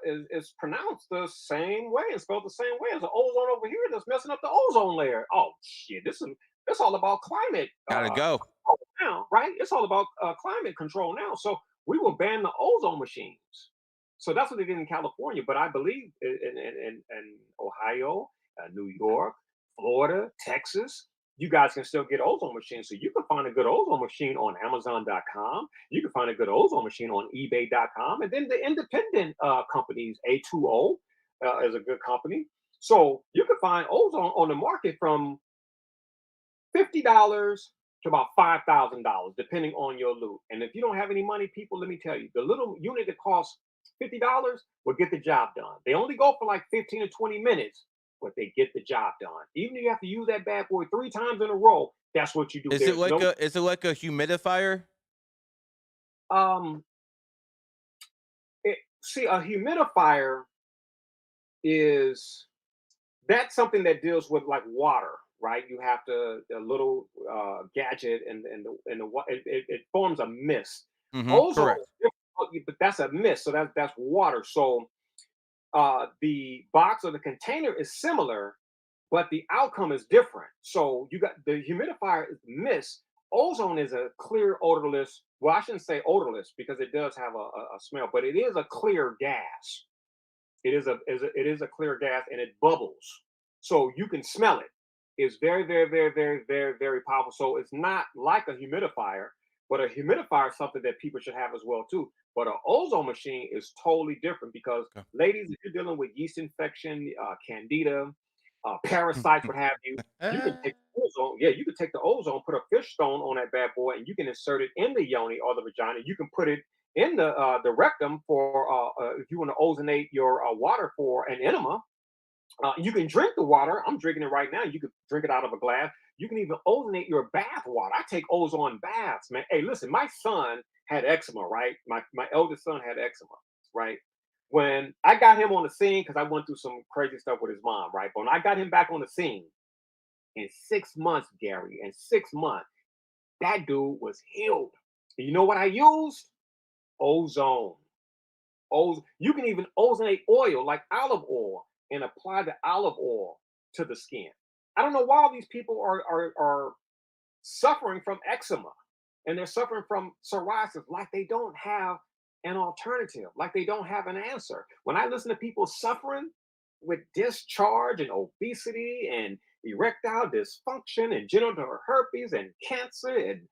is pronounced the same way and spelled the same way as the ozone over here that's messing up the ozone layer. Oh shit, this is it's all about climate Gotta go. control now, right? It's all about climate control now. So we will ban the ozone machines. So that's what they did in California. But I believe in Ohio, New York, Florida, Texas, you guys can still get ozone machines. So you can find a good ozone machine on Amazon.com. You can find a good ozone machine on eBay.com. And then the independent companies, A2O is a good company. So you can find ozone on the market from $50 to about $5,000, depending on your loot. And if you don't have any money, people, let me tell you, the little unit that costs $50 will get the job done. They only go for like 15 to 20 minutes, but they get the job done. Even if you have to use that bad boy 3 times in a row, that's what you do. Is it There's like no a humidifier? um see, a humidifier is that's something that deals with like water, right? You have to a little gadget and it forms a mist. Mm-hmm. Ozone, Correct. but that's a mist, so that's water. So the box or the container is similar, but the outcome is different. So you got the humidifier is mist. Ozone is a clear, odorless. Well, I shouldn't say odorless because it does have a smell, but it is a clear gas. It is a clear gas and it bubbles, so you can smell it. It's very, very, very, very, very, very powerful. So it's not like a humidifier, but a humidifier is something that people should have as well too. But an ozone machine is totally different because, Okay. ladies, if you're dealing with yeast infection, candida, parasites, what have you, you can take ozone. Yeah, you can take the ozone, put a fish stone on that bad boy, and you can insert it in the yoni or the vagina. You can put it in the rectum for if you want to ozonate your water for an enema. You can drink the water. I'm drinking it right now. You can drink it out of a glass. You can even ozonate your bath water. I take ozone baths, man. Hey, listen, my son had eczema, right? My eldest son had eczema, right? When I got him on the scene, because I went through some crazy stuff with his mom, right? But when I got him back on the scene in 6 months, Gary, in 6 months, that dude was healed. And you know what I used? Ozone. You can even ozonate oil like olive oil and apply the olive oil to the skin. I don't know why these people are suffering from eczema and they're suffering from psoriasis like they don't have an alternative, like they don't have an answer. When I listen to people suffering with discharge and obesity and erectile dysfunction and genital herpes and cancer and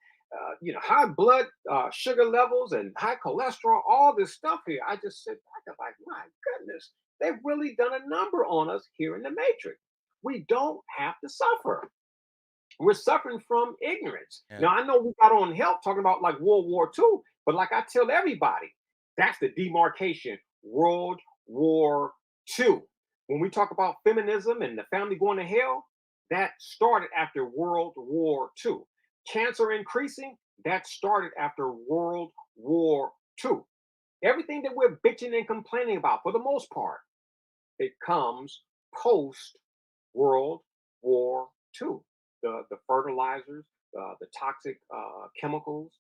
high blood sugar levels and high cholesterol, all this stuff here. I just sit back and like, my goodness, they've really done a number on us here in the Matrix. We don't have to suffer. We're suffering from ignorance. Yeah. Now, I know we got on help talking about like World War II, but like I tell everybody, that's the demarcation. World War II. When we talk about feminism and the family going to hell, that started after World War II. Cancer increasing, that started after World War II. Everything that we're bitching and complaining about, for the most part, it comes post World War II. The fertilizers, the toxic chemicals,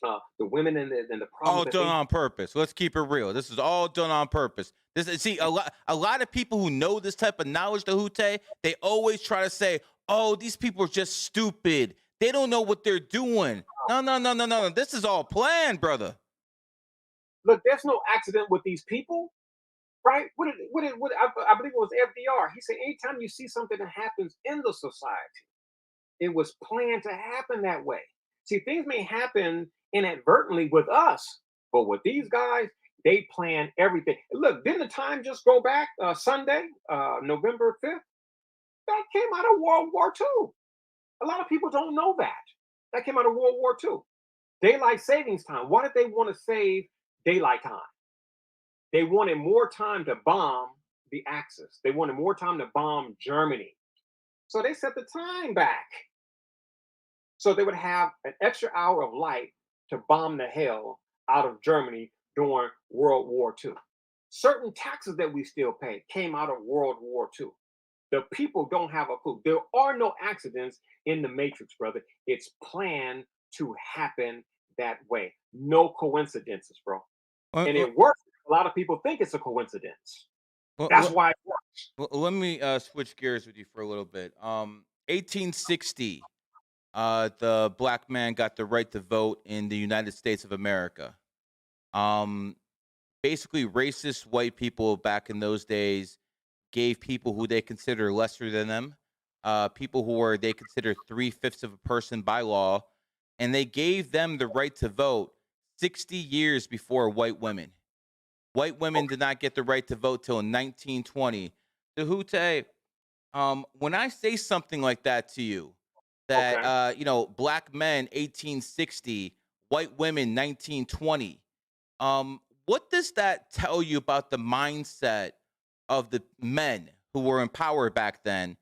the women and the problems All that done they. on purpose. Let's keep it real. This is all done on purpose. This is see a lot of people who know this type of knowledge, Djehuty, they always try to say, "Oh, these people are just stupid. They don't know what they're doing." No, no, no, no, no. This is all planned, brother. Look, there's no accident with these people, right? I believe it was FDR. He said, anytime you see something that happens in the society, it was planned to happen that way. See, things may happen inadvertently with us, but with these guys, they plan everything. Look, didn't the time just go back Sunday, November 5th? That came out of World War II. A lot of people don't know that. That came out of World War II. Daylight savings time. Why did they want to save daylight time? They wanted more time to bomb the Axis. They wanted more time to bomb Germany. So they set the time back so they would have an extra hour of light to bomb the hell out of Germany during World War II. Certain taxes that we still pay came out of World War II. The people don't have a clue. There are no accidents in the Matrix, brother. It's planned to happen that way. No coincidences, bro. Uh, And uh, it works. A lot of people think it's a coincidence. That's uh, why it works. Let me switch gears with you for a little bit. 1860, the black man got the right to vote in the United States of America. Um, Basically, racist white people back in those days gave people who they consider lesser than them, people who were they consider three-fifths of a person by law, and they gave them the right to vote 60 years before white women. White women did not get the right to vote till 1920. Dehute, when I say something like that to you, that Okay. black men 1860, white women 1920, what does that tell you about the mindset of the men who were in power back then?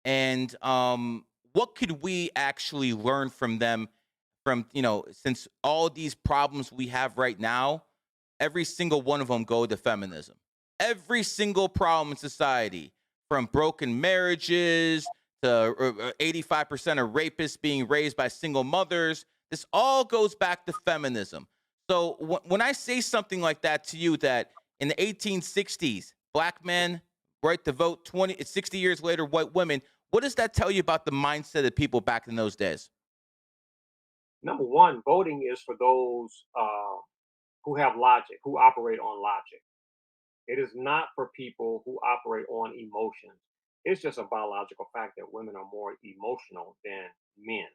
And what could we actually learn from them? From since all these problems we have right now, every single one of them go to feminism. Every single problem in society, from broken marriages to 85% of rapists being raised by single mothers, this all goes back to feminism. So when I say something like that to you, that in the 1860s, black men right to vote, 60 years later, white women, what does that tell you about the mindset of people back in those days? Number one, voting is for those who have logic, who operate on logic. It is not for people who operate on emotions. It's just a biological fact that women are more emotional than men.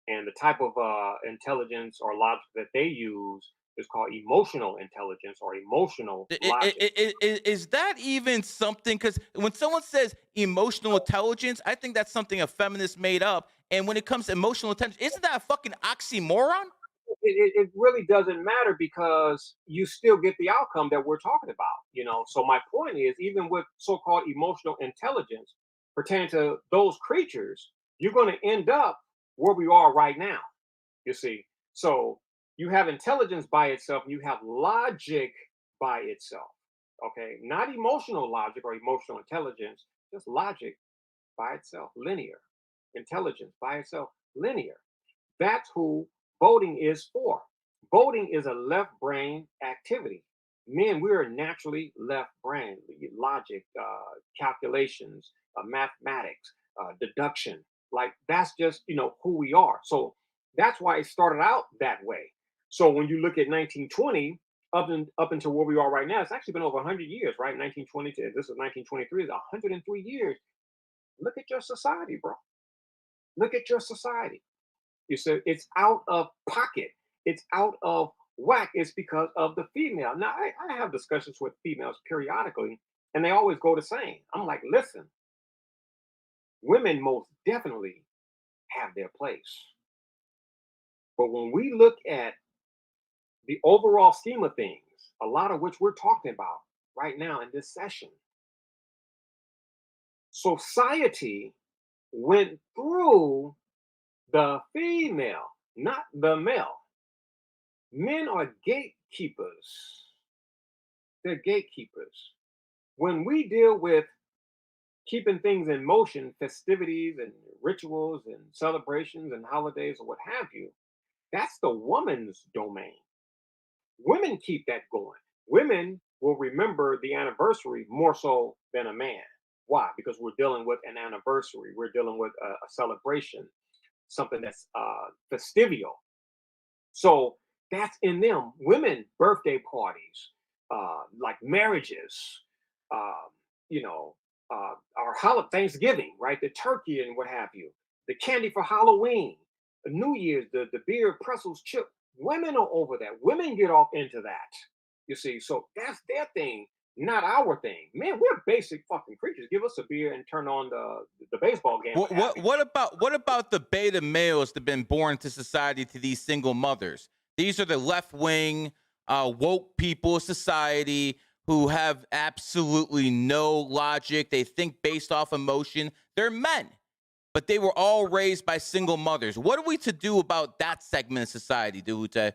And the type of intelligence or logic that they use is called emotional intelligence or emotional logic. Is that even something? Because when someone says emotional intelligence, I think that's something a feminist made up. And when it comes to emotional intelligence, isn't that a fucking oxymoron? It really doesn't matter because you still get the outcome that we're talking about, so my point is, even with so-called emotional intelligence pertaining to those creatures, you're going to end up where we are right now, you see. So you have intelligence by itself and you have logic by itself. Okay, not emotional logic or emotional intelligence, just logic by itself, linear. Intelligence by itself, linear. That's who voting is for. Voting is a left brain activity. Men, we are naturally left brain. Logic, calculations, mathematics, deduction. Like that's just who we are. So that's why it started out that way. So when you look at 1920 up until where we are right now, it's actually been over 100 years, right? 1920 to this is 1923 is 103 years. Look at your society, bro. Look at your society. You said it's out of pocket. It's out of whack. It's because of the female. Now, I have discussions with females periodically, and they always go the same. I'm like, listen, women most definitely have their place. But when we look at the overall scheme of things, a lot of which we're talking about right now in this session, society went through the female, not the male. Men are gatekeepers. They're gatekeepers. When we deal with keeping things in motion, festivities and rituals and celebrations and holidays or what have you, that's the woman's domain. Women keep that going. Women will remember the anniversary more so than a man. Why? Because we're dealing with an anniversary, we're dealing with a celebration, something that's festivial. So that's in them. Women birthday parties, like marriages, uh, you know, our holiday Thanksgiving, right? The turkey and what have you, the candy for Halloween, the New Year's, the beer, pretzels, chip. Women are over that. Women get off into that. You see, so that's their thing, not our thing. Man, we're basic fucking creatures. Give us a beer and turn on the baseball game. What about the beta males that have been born to society to these single mothers? These are the left wing, woke people of society who have absolutely no logic. They think based off emotion. They're men, but they were all raised by single mothers. What are we to do about that segment of society, Djehuty?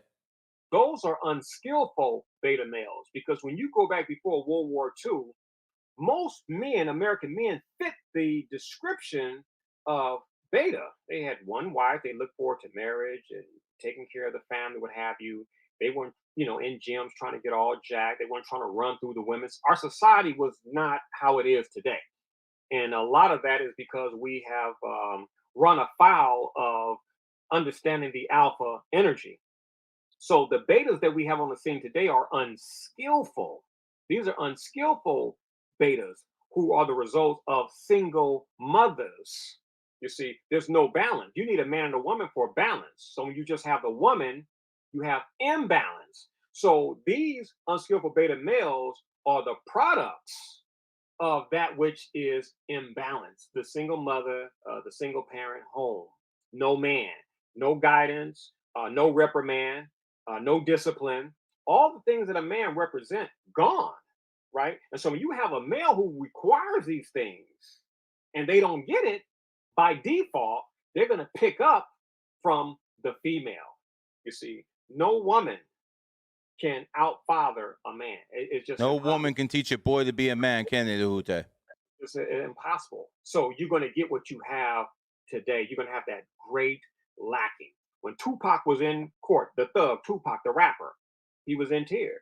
Those are unskillful beta males because when you go back before World War II, most men, American men, fit the description of beta. They had one wife, they looked forward to marriage and taking care of the family, what have you. They weren't, in gyms trying to get all jacked. They weren't trying to run through the women's. Our society was not how it is today. And a lot of that is because we have run afoul of understanding the alpha energy. So the betas that we have on the scene today are unskillful. These are unskillful betas who are the result of single mothers. You see, there's no balance. You need a man and a woman for balance. So when you just have the woman, you have imbalance. So these unskillful beta males are the products of that which is imbalance. The single mother, the single parent home, no man, no guidance, no reprimand, no discipline, all the things that a man represent gone, right? And so when you have a male who requires these things and they don't get it, by default, they're going to pick up from the female. You see, no woman can outfather a man. It's just No impossible. woman can teach a boy to be a man, can they, Djehuty? It's impossible. So you're going to get what you have today. You're going to have that great lacking. When Tupac was in court, the thug, Tupac, the rapper, he was in tears.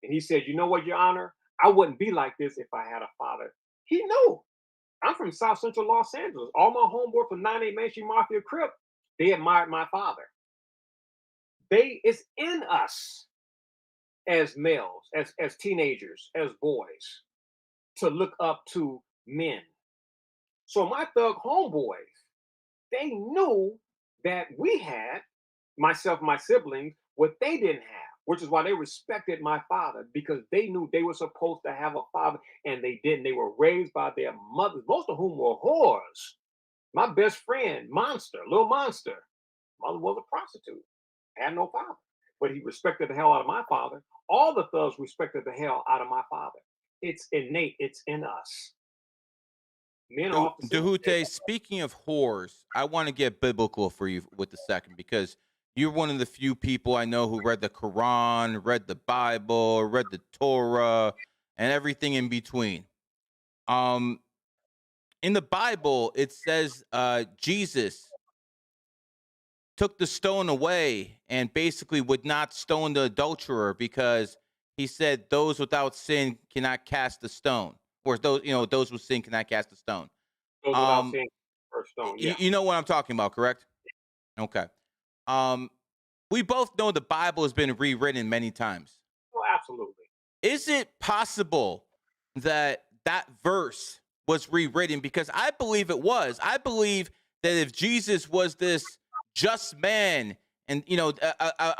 And he said, "You know what, Your Honor? I wouldn't be like this if I had a father." He knew. I'm from South Central Los Angeles. All my homeboys from 98 Main Street Mafia Crip, they admired my father. It's in us as males, as teenagers, as boys, to look up to men. So my thug homeboys, they knew that we had, myself and my siblings, what they didn't have, which is why they respected my father because they knew they were supposed to have a father and they didn't. They were raised by their mothers, most of whom were whores. My best friend, Monster, Little Monster, mother was a prostitute, had no father, but he respected the hell out of my father. All the thugs respected the hell out of my father. It's innate, it's in us. Men are often Djehuty, speaking of whores, I want to get biblical for you with a second because you're one of the few people I know who read the Quran, read the Bible, read the Torah, and everything in between. Um, in the Bible, it says Jesus took the stone away and basically would not stone the adulterer because he said those without sin cannot cast a stone, or those with sin cannot cast a stone. those without Um, seeing first stone. you, Yeah. you know what I'm talking about, correct? Okay. Um, we both know the Bible has been rewritten many times. Oh, absolutely. Is it possible that that verse was rewritten? Because I believe it was. I believe that if Jesus was this just man and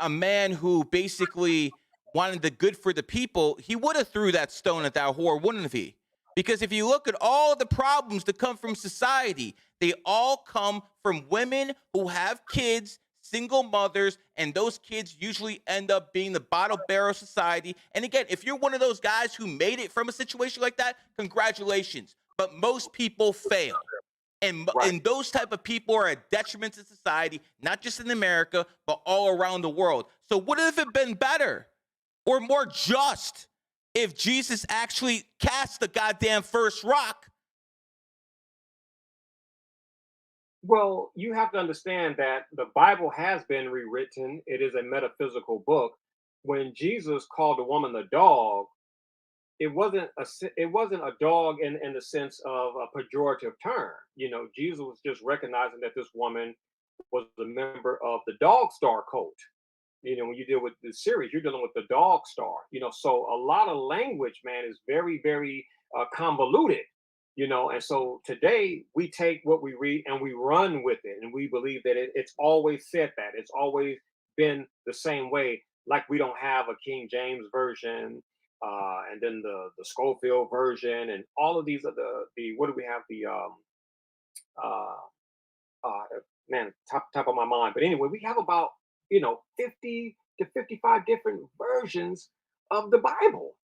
a man who basically wanted the good for the people, he would have threw that stone at that whore, wouldn't he? Because if you look at all the problems that come from society, they all come from women who have kids, single mothers, and those kids usually end up being the bottom barrel of society. And again, if you're one of those guys who made it from a situation like that, congratulations. But most people fail. Right. And those type of people are a detriment to society, not just in America, but all around the world. So would it have been better or more just if Jesus actually cast the goddamn first rock? Well, you have to understand that the Bible has been rewritten. It is a metaphysical book. When Jesus called the woman the dog, it wasn't a dog in the sense of a pejorative term. Jesus was just recognizing that this woman was a member of the dog star cult. When you deal with the series, you're dealing with the dog star. So a lot of language, man, is very, very convoluted. And so today we take what we read and we run with it, and we believe that it's always said that it's always been the same way. Like we don't have a King James version, and then the Schofield version, and all of these are the what do we have uh, uh, man, top of my mind. But anyway, we have about 50 to 55 different versions of the Bible,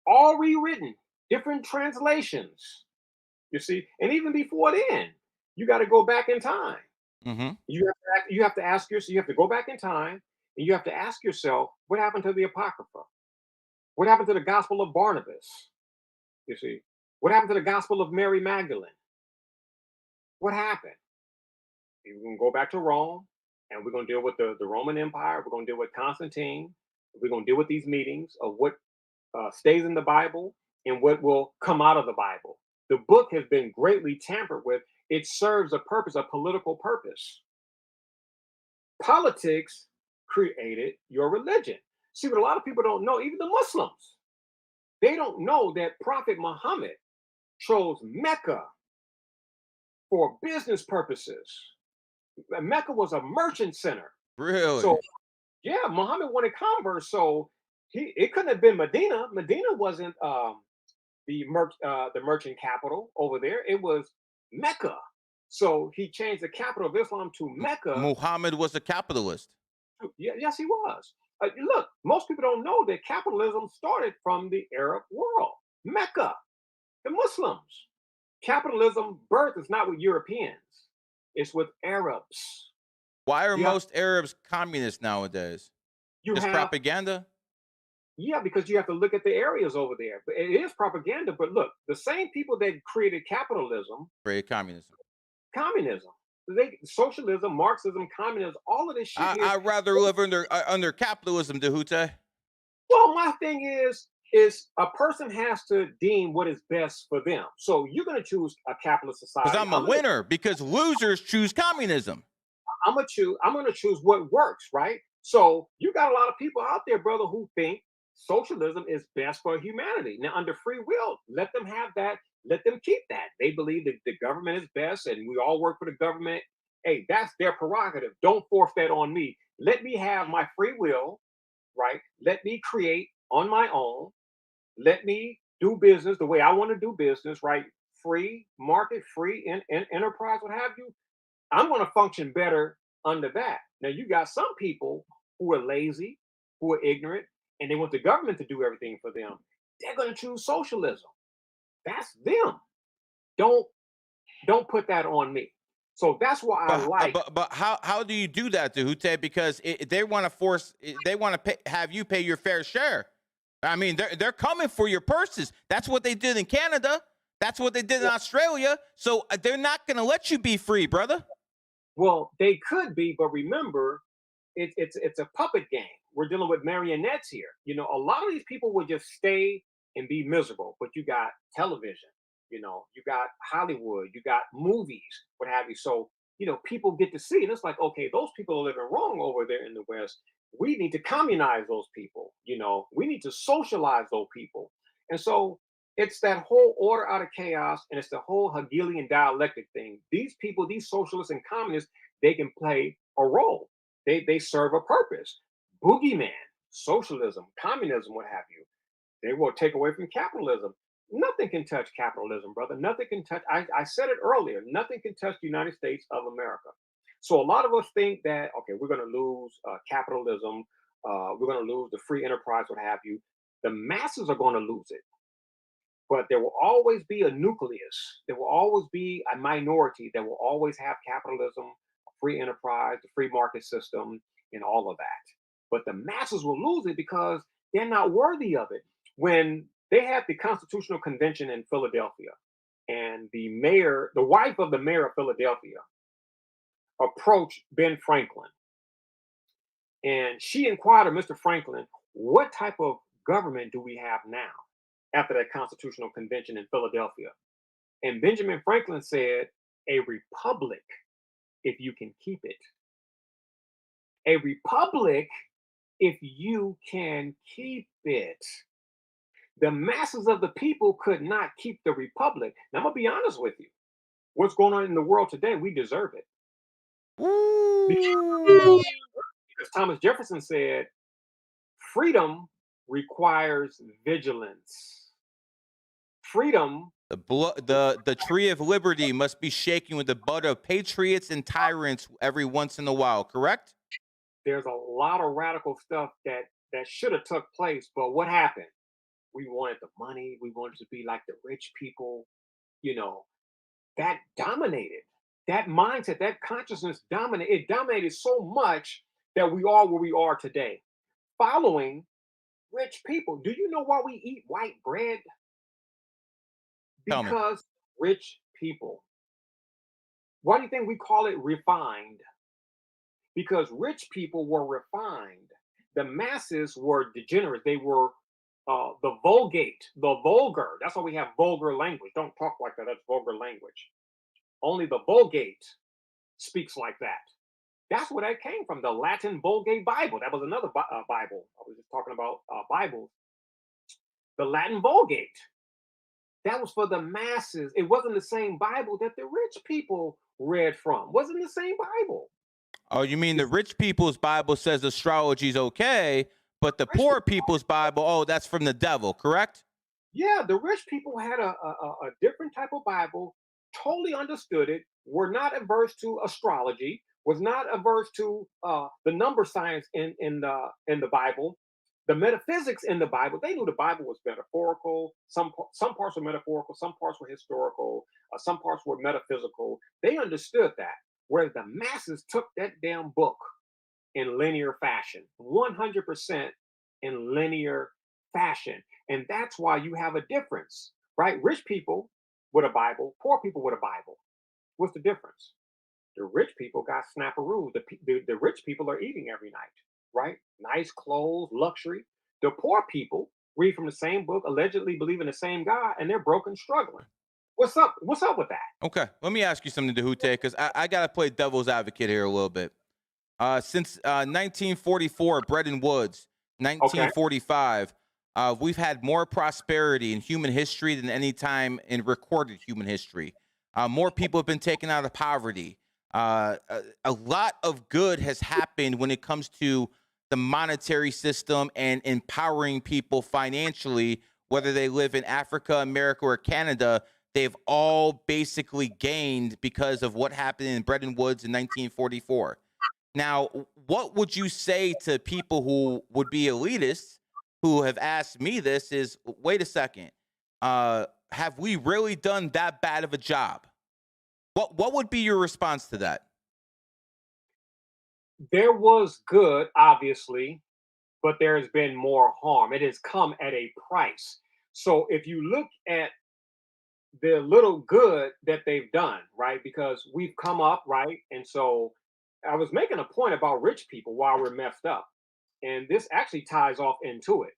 all rewritten, different translations. You see, and even before then, you got to go back in time. Mm-hmm. You have to ask yourself. You have to go back in time, and you have to ask yourself, what happened to the Apocrypha? What happened to the Gospel of Barnabas? You see, what happened to the Gospel of Mary Magdalene? What happened? We're going to go back to Rome, and we're going to deal with the Roman Empire. We're going to deal with Constantine. We're going to deal with these meetings of what stays in the Bible and what will come out of the Bible. The book has been greatly tampered with. It serves a purpose, a political purpose. Politics created your religion. See, what a lot of people don't know, even the Muslims, they don't know that Prophet Muhammad chose Mecca for business purposes. Mecca was a merchant center. So Really? yeah, Muhammad wanted converse. So it couldn't have been Medina. Medina wasn't the merchant capital over there. It was Mecca. So he changed the capital of Islam to Mecca. Muhammad was a capitalist. Yeah, yes, he was. Look, most people don't know that capitalism started from the Arab world, Mecca, the Muslims. Capitalism birth is not with Europeans; it's with Arabs. Why are You have most Arabs communists nowadays? you Just have propaganda? Yeah, because you have to look at the areas over there. But it is propaganda. But look, the same people that created capitalism, Great communism. communism, socialism, Marxism, communism, all of this shit here. I'd rather live under capitalism, Djehuty, Well, my thing is a person has to deem what is best for them. So you're going to choose a capitalist because society. I'm a winner. Because losers choose communism. I'm gonna choose what works, right? So you got a lot of people out there, brother, who think socialism is best for humanity. Now, under free will, let them have that, let them keep that. They believe that the government is best and we all work for the government. Hey, that's their prerogative. Don't force that on me. Let me have my free will, right? Let me create on my own. Let me do business the way I want to do business, right? Free market, free in enterprise, what have you. I'm going to function better under that. Now, you got some people who are lazy, who are ignorant, and they want the government to do everything for them. They're going to choose socialism. That's them. Don't don't put that on me. So that's why I like. But how do you do that, Djehuty? Because they want to they want to have you pay your fair share. I mean, they're coming for your purses. That's what they did in Canada. That's what they did in Australia. So they're not going to let you be free, brother. Well, they could be, but remember, it's a puppet game. We're dealing with marionettes here. A lot of these people would just stay and be miserable. But you got television, you got Hollywood, you got movies, what have you. So people get to see, and it's like, okay, those people are living wrong over there in the West. We need to communize those people. We need to socialize those people. And so it's that whole order out of chaos, and it's the whole Hegelian dialectic thing. These people, these socialists and communists, they can play a role. They serve a purpose. Boogeyman, socialism, communism, what have you. They will take away from capitalism. Nothing can touch capitalism, brother. Nothing can touch. I said it earlier. Nothing can touch the United States of America. So a lot of us think that okay, we're going to lose capitalism. We're going to lose the free enterprise, what have you. The masses are going to lose it, but there will always be a nucleus. There will always be a minority that will always have capitalism, free enterprise, the free market system, and all of that. But the masses will lose it because they're not worthy of it. When they had the Constitutional Convention in Philadelphia, and the mayor, the wife of the mayor of Philadelphia, approached Ben Franklin, and she inquired of Mr. Franklin, "What type of government do we have now after that Constitutional Convention in Philadelphia?" And Benjamin Franklin said, "A republic, if you can keep it. A republic, if you can keep it." The masses of the people could not keep the republic. Now, I'm going to be honest with you. What's going on in the world today, we deserve it. Woo! Because Thomas Jefferson said, freedom requires vigilance. Freedom, The tree of liberty must be shaken with the blood of patriots and tyrants every once in a while, correct? there's a lot of radical stuff that should have took place, but what happened? We wanted the money. We wanted to be like the rich people. You know, that dominated. That mindset, that consciousness dominated. It dominated so much that we are where we are today, following rich people. Do you know why we eat white bread? Tell me. Because rich people. Why do you think we call it refined? Because rich people were refined. The masses were degenerates. They were the vulgate, the vulgar. That's why we have vulgar language. Don't talk like that. That's vulgar language. Only the vulgate speaks like that. That's where that came from. The Latin Vulgate Bible. That was another Bible. I was just talking about Bibles. The Latin Vulgate. That was for the masses. It wasn't the same Bible that the rich people read from. Wasn't the same Bible. Oh, you mean the rich people's Bible says astrology's okay, but the Rich poor people's Bible, oh, that's from the devil, correct? Yeah, the rich people had a different type of Bible, totally understood it, were not averse to astrology, was not averse to the number science in the Bible, the metaphysics in the Bible. They knew the Bible was metaphorical. Some parts were metaphorical, some parts were historical, some parts were metaphysical. They understood that. Whereas the masses took that damn book in linear fashion, 100% in linear fashion. And that's why you have a difference, right? Rich people with a Bible, poor people with a Bible. What's the difference? The rich people got snapperoos. The rich people are eating every night, right? Nice clothes, luxury. The poor people read from the same book, allegedly believe in the same God, and they're broke and struggling. What's up? What's up with that? Okay, let me ask you something, Djehuty, because I got to play devil's advocate here a little bit. Since 1944, Bretton Woods, Okay. 1945, we've had more prosperity in human history than any time in recorded human history. More people have been taken out of poverty. A lot of good has happened when it comes to the monetary system and empowering people financially, whether they live in Africa, America, or Canada. They've all basically gained because of what happened in Bretton Woods in 1944. Now, what would you say to people who would be elitists who have asked me this is, wait a second, have we really done that bad of a job? What would be your response to that? There was good, obviously, but there has been more harm. It has come at a price. So if you look at the little good that they've done, right? Because we've come up, right? And so I was making a point about rich people while we're messed up. And this actually ties off into it.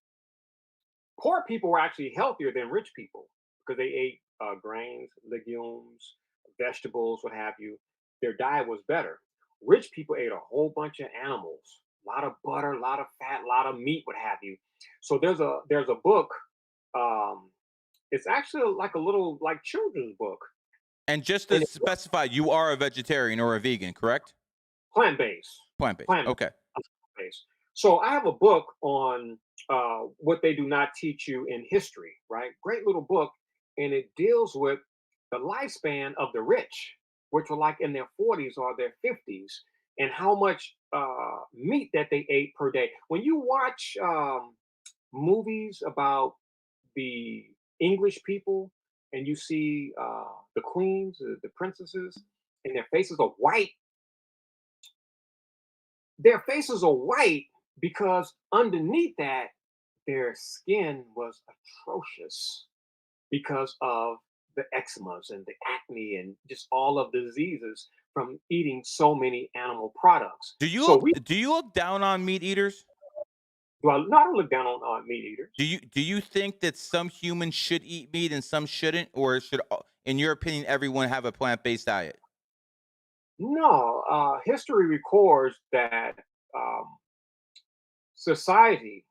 Poor people were actually healthier than rich people because they ate grains, legumes, vegetables, what have you. Their diet was better. Rich people ate a whole bunch of animals, a lot of butter, a lot of fat, a lot of meat, what have you. So there's a book. Um, it's actually like a little like children's book, And just to and it's specify, you are a vegetarian or a vegan, correct? plant based. Plant based. Plant Okay. based. So I have a book on what they do not teach you in history, right? Great little book, and it deals with the lifespan of the rich, which were like in their 40s or their 50s, and how much meat that they ate per day. When you watch movies about the English people and you see the queens, the princesses, and their faces are white because underneath that, their skin was atrocious because of the eczemas and the acne and just all of the diseases from eating so many animal products. Do you So look we do you look down on meat eaters? do I not look down on meat eaters. Do you think that some humans should eat meat and some shouldn't, or should, in your opinion, everyone have a plant-based diet? No, history records that um, society,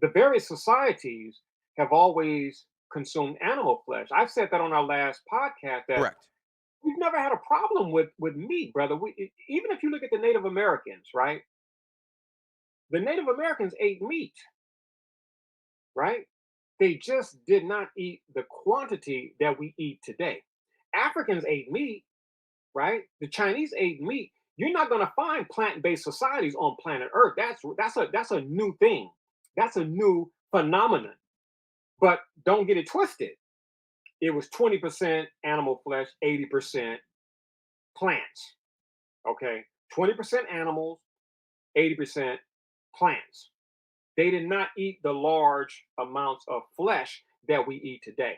the various societies, have always consumed animal flesh. I've said that on our last podcast that Correct. we've never had a problem with meat, brother. Even if you look at the Native Americans, right? The Native Americans ate meat, right? They just did not eat the quantity that we eat today. Africans ate meat, right? The Chinese ate meat. You're not going to find plant-based societies on planet Earth. That's a new thing. That's a new phenomenon. But don't get it twisted. It was 20% animal flesh, 80% plants. Okay, 20% animals, 80% plants. They did not eat the large amounts of flesh that we eat today.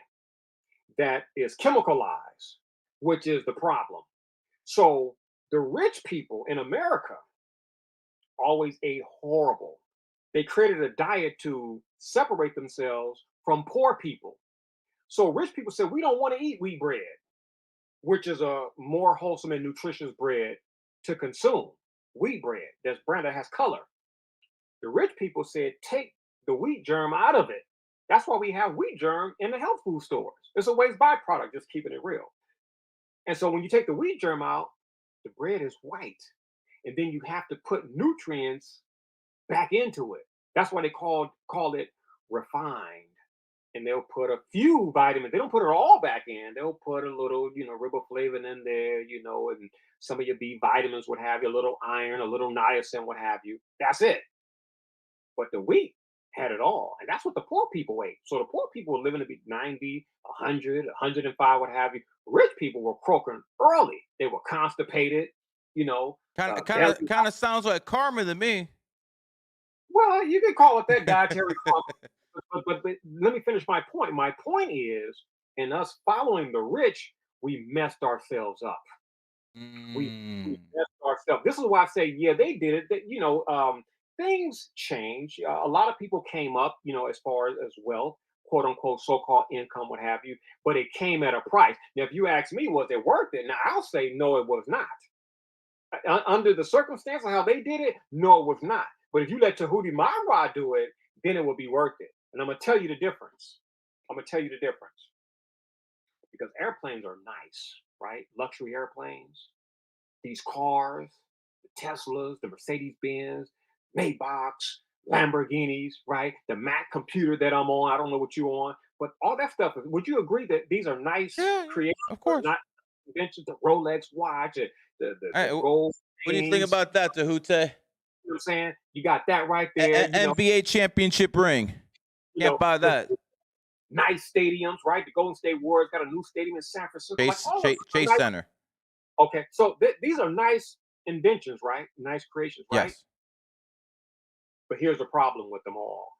That is chemicalized, which is the problem. So the rich people in America always ate horrible. They created a diet to separate themselves from poor people. So rich people said, we don't want to eat wheat bread, which is a more wholesome and nutritious bread to consume. Wheat bread, that's brand that has color. The rich people said, take the wheat germ out of it. That's why we have wheat germ in the health food stores. It's a waste byproduct, just keeping it real. And so when you take the wheat germ out, the bread is white. And then you have to put nutrients back into it. That's why they call it refined. And they'll put a few vitamins. They don't put it all back in. They'll put a little, riboflavin in there, and some of your B vitamins, what have you, a little iron, a little niacin, what have you. That's it. But the wheat had it all. And that's what the poor people ate. So the poor people were living to be 90, 100, 105, what have you. Rich people were croaking early. They were constipated, Kind of, kind belly. of, kind of sounds like karma to me. Well, you can call it that, dietary karma. But let me finish my point. My point is, in us following the rich, we messed ourselves up. We Mm. messed ourselves. This is why I say, yeah, they did it. That things change. A lot of people came up, as far as wealth, quote unquote, so-called income, what have you. But it came at a price. Now, if you ask me, was it worth it? Now, I'll say no, it was not. Under the circumstance of how they did it, no, it was not. But if you let Tahuti Mara do it, then it will be worth it. And I'm gonna tell you the difference. I'm gonna tell you the difference because airplanes are nice, right? Luxury airplanes, these cars, the Teslas, the Mercedes Benz, Maybachs, Lamborghinis, right? The Mac computer that I'm on. I don't know what you're on, but all that stuff. Would you agree that these are nice Yeah, yeah, creations, of or course. not inventions? The Rolex watch, All right, the gold what do you think chains. about that, Djehuty? You know what I'm saying? You got that right there. NBA championship ring. Can't buy that. The nice stadiums, right? The Golden State Warriors got a new stadium in San Francisco. Like Chase, all of Chase, Chase nice. Center. Okay, so these are nice inventions, right? Nice creations, right? Yes. But here's the problem with them all.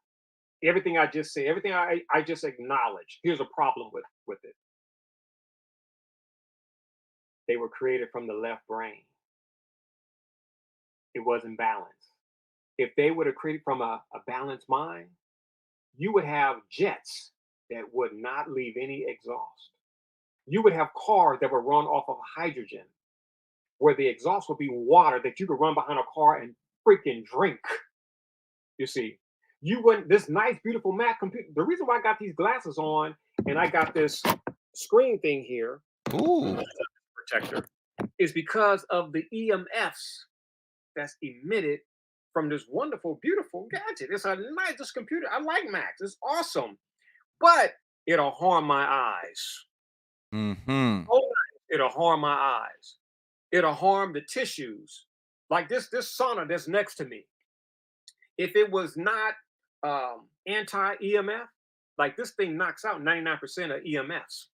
Everything I just said, everything I just acknowledged. Here's a problem with it. They were created from the left brain. It wasn't balanced. If they would have created from a balanced mind, you would have jets that would not leave any exhaust. You would have cars that would run off of hydrogen, where the exhaust would be water that you could run behind a car and freaking drink. You see, you wouldn't, this nice, beautiful Mac computer. The reason why I got these glasses on and I got this screen thing here, Ooh. protector, is because of the EMFs that's emitted from this wonderful, beautiful gadget. It's a nice this computer. I like Macs. It's awesome, but it'll harm my eyes. Mm-hmm. Oh, it'll harm my eyes. It'll harm the tissues. Like this sauna that's next to me. If it was not anti EMF, like this thing knocks out 99% of EMFs.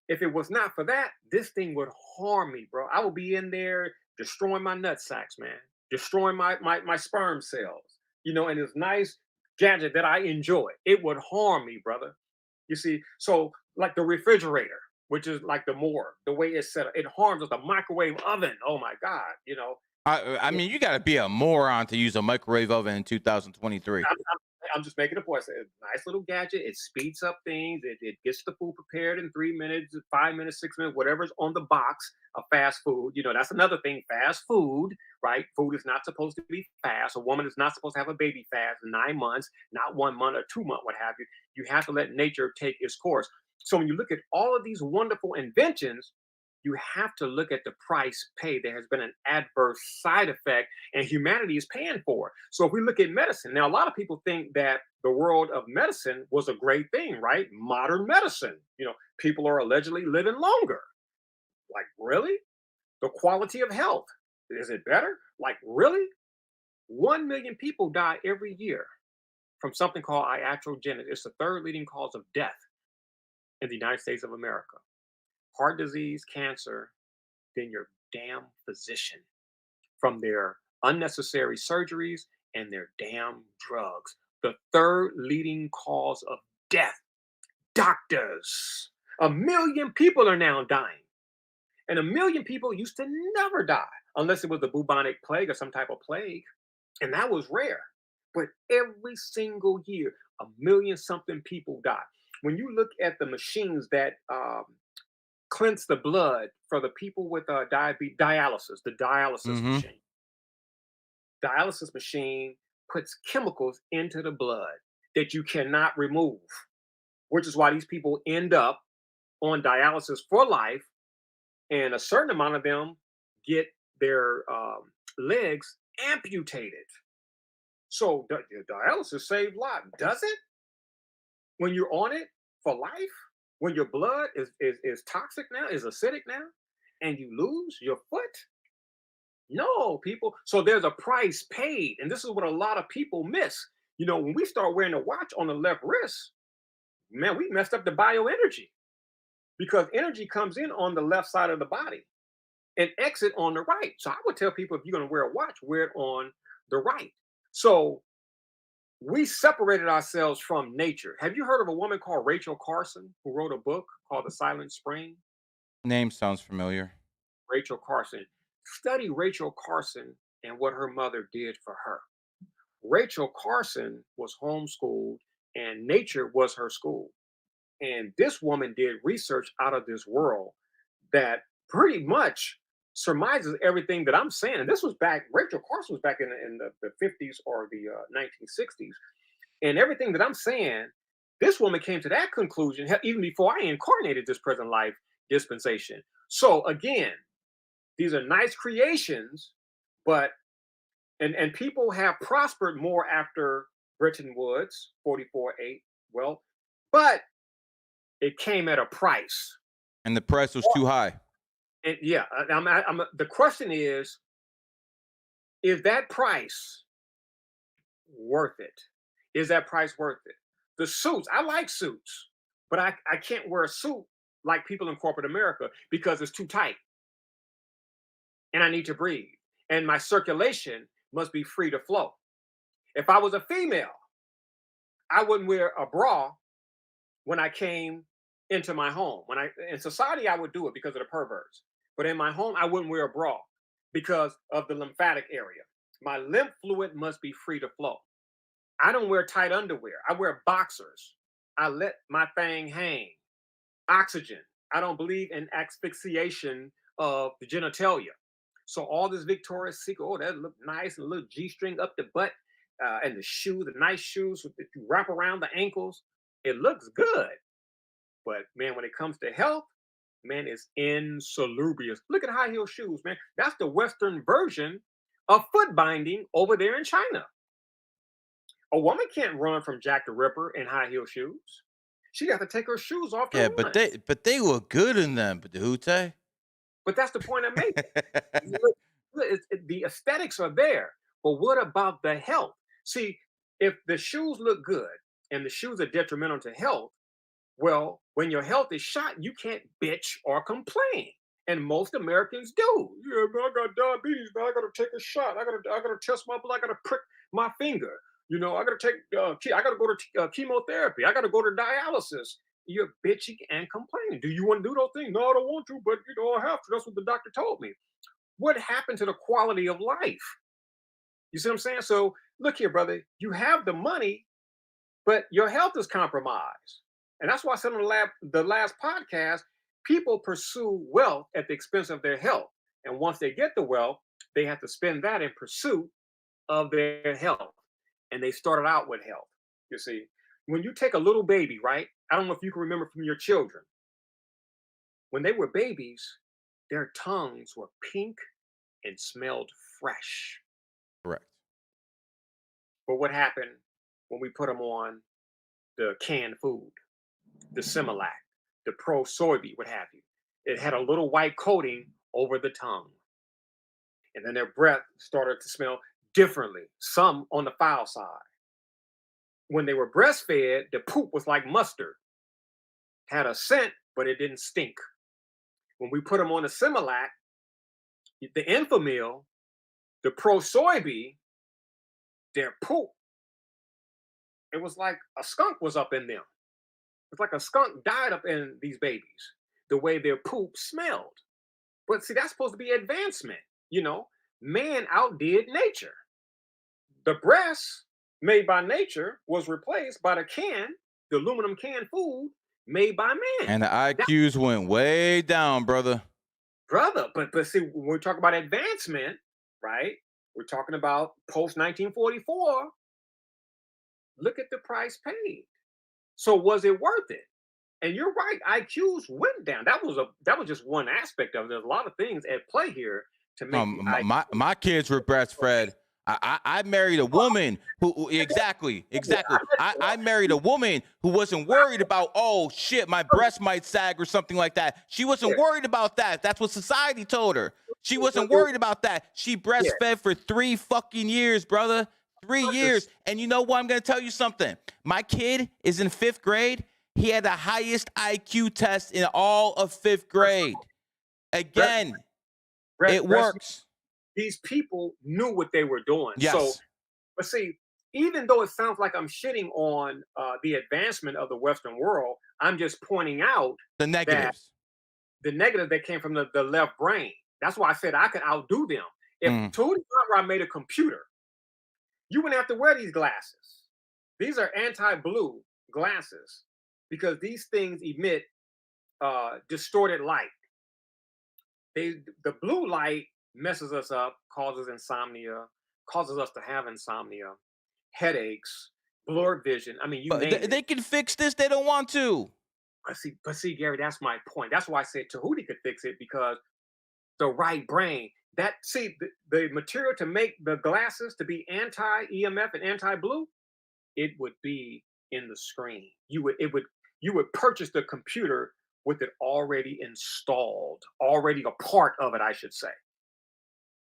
If it was not for that, this thing would harm me, bro. I would be in there destroying my nut sacks, man, destroying my sperm cells, and this nice gadget that I enjoy. It would harm me, brother. You see, so like the refrigerator, which is like the way it's set up, it harms us. The microwave oven, oh my God, I mean, you got to be a moron to use a microwave oven in 2023. I'm just making a point. It's a nice little gadget. It speeds up things. It gets the food prepared in 3 minutes, 5 minutes, 6 minutes, whatever's on the box of fast food. That's another thing. Fast food, right? Food is not supposed to be fast. A woman is not supposed to have a baby fast in 9 months, not 1 month or 2 months, what have you. You have to let nature take its course. So when you look at all of these wonderful inventions, you have to look at the price paid. There has been an adverse side effect, and humanity is paying for it. So if we look at medicine, now a lot of people think that the world of medicine was a great thing, right? Modern medicine, people are allegedly living longer. Like, really? The quality of health, is it better? Like, really? 1 million people die every year from something called iatrogenic. It's the third leading cause of death in the United States of America. Heart disease, cancer, then your damn physician from their unnecessary surgeries and their damn drugs. The third leading cause of death, doctors. 1 million people are now dying. And 1 million people used to never die unless it was the bubonic plague or some type of plague. And that was rare. But every single year, 1 million something people die. When you look at the machines that cleanse the blood for the people with diabetes, the dialysis Mm-hmm. machine. Dialysis machine puts chemicals into the blood that you cannot remove, which is why these people end up on dialysis for life, and a certain amount of them get their legs amputated. So dialysis saves lives, does it? When you're on it for life, when your blood is toxic now, is acidic now, and you lose your foot. No, people. So there's a price paid, and this is what a lot of people miss. When we start wearing a watch on the left wrist, man, we messed up the bioenergy because energy comes in on the left side of the body and exit on the right. So I would tell people if you're going to wear a watch, wear it on the right. So we separated ourselves from nature. Have you heard of a woman called Rachel Carson who wrote a book called The Silent Spring? Name sounds familiar. Rachel Carson. Study Rachel Carson and what her mother did for her. Rachel Carson was homeschooled and nature was her school. And this woman did research out of this world that pretty much surmises everything that I'm saying. And this was back, Rachel Carson was back in the 50s or the 1960s. And everything that I'm saying, this woman came to that conclusion even before I incarnated this present life dispensation. So again, these are nice creations, but and people have prospered more after Bretton Woods 44-8. Well, but it came at a price. And the price was too high. And yeah, the question is that price worth it? Is that price worth it? The suits, I like suits, but I can't wear a suit like people in corporate America because it's too tight and I need to breathe. And my circulation must be free to flow. If I was a female, I wouldn't wear a bra when I came into my home. When I in society, I would do it because of the perverts. But in my home, I wouldn't wear a bra because of the lymphatic area. My lymph fluid must be free to flow. I don't wear tight underwear. I wear boxers. I let my thing hang. Oxygen. I don't believe in asphyxiation of the genitalia. So all this Victoria's Secret, oh, that look nice, and a little G-string up the butt, and the shoe, the nice shoes that you wrap around the ankles. It looks good. But man, when it comes to health, man, it's insalubrious. Look at high heel shoes, man. That's the Western version of foot binding over there in China. A woman can't run from Jack the Ripper in high heel shoes. She got to take her shoes off Yeah, to but run. they look good in them, but Djehuty. But that's the point I'm making. The aesthetics are there, but what about the health? See, if the shoes look good and the shoes are detrimental to health, well, when your health is shot, you can't bitch or complain. And most Americans do. Yeah, man, I got diabetes, man. I gotta take a shot. I gotta test my blood. I gotta prick my finger. I gotta take. I gotta go to chemotherapy. I gotta go to dialysis. You're bitching and complaining. Do you want to do those things? No, I don't want to, but I have to. That's what the doctor told me. What happened to the quality of life? You see what I'm saying? So look here, brother. You have the money, but your health is compromised. And that's why I said on the last podcast, people pursue wealth at the expense of their health. And once they get the wealth, they have to spend that in pursuit of their health. And they started out with health. You see, when you take a little baby, right? I don't know if you can remember from your children, when they were babies, their tongues were pink and smelled fresh. Correct. But what happened when we put them on the canned food, the Similac, the Pro Soybean, what have you? It had a little white coating over the tongue. And then their breath started to smell differently, some on the foul side. When they were breastfed, the poop was like mustard, had a scent, but it didn't stink. When we put them on the Similac, the Infamil, the Pro Soybean, their poop, it was like a skunk was up in them. It's like a skunk died up in these babies, the way their poop smelled. But see, that's supposed to be advancement. You know, man outdid nature. The breast made by nature was replaced by the aluminum can food made by man. And the That, IQs went way down, brother. brother, but see, when we talk about advancement, right? We're talking about post 1944. Look at the price paid. So was it worth it? And you're right, IQs went down. That was just one aspect of it. There's a lot of things at play here to make the IQ. My kids were breastfed. I married a woman who exactly. I married a woman who wasn't worried about, oh shit, my breast might sag or something like that. She wasn't Yeah, worried about that. That's what society told her. She wasn't it- worried about that. She yeah, breastfed for 3 fucking years, brother. 3 years. this- And you know what? I'm gonna tell you something. My kid is in 5th grade. He had the highest IQ test in all of 5th grade. breast, Again, breast, it breast, works. these people knew what they were doing. So, Yes. but see, even though it sounds like I'm shitting on the advancement of the Western world, I'm just pointing out The that negatives. the negative that came from the left brain. That's why I said I could outdo them. If Mm. Tahuti Conrad made a computer, you wouldn't have to wear these glasses. These are anti-blue glasses because these things emit distorted light. The blue light messes us up, causes insomnia, causes us to have insomnia, headaches, blurred vision. I mean, you But name it. they can fix this. They don't want to. But see, Gary, that's my point. That's why I said Tahuti could fix it because the right brain. The material to make the glasses to be anti-EMF and anti-blue, it would be in the screen. You would purchase the computer with it already installed, already a part of it, I should say.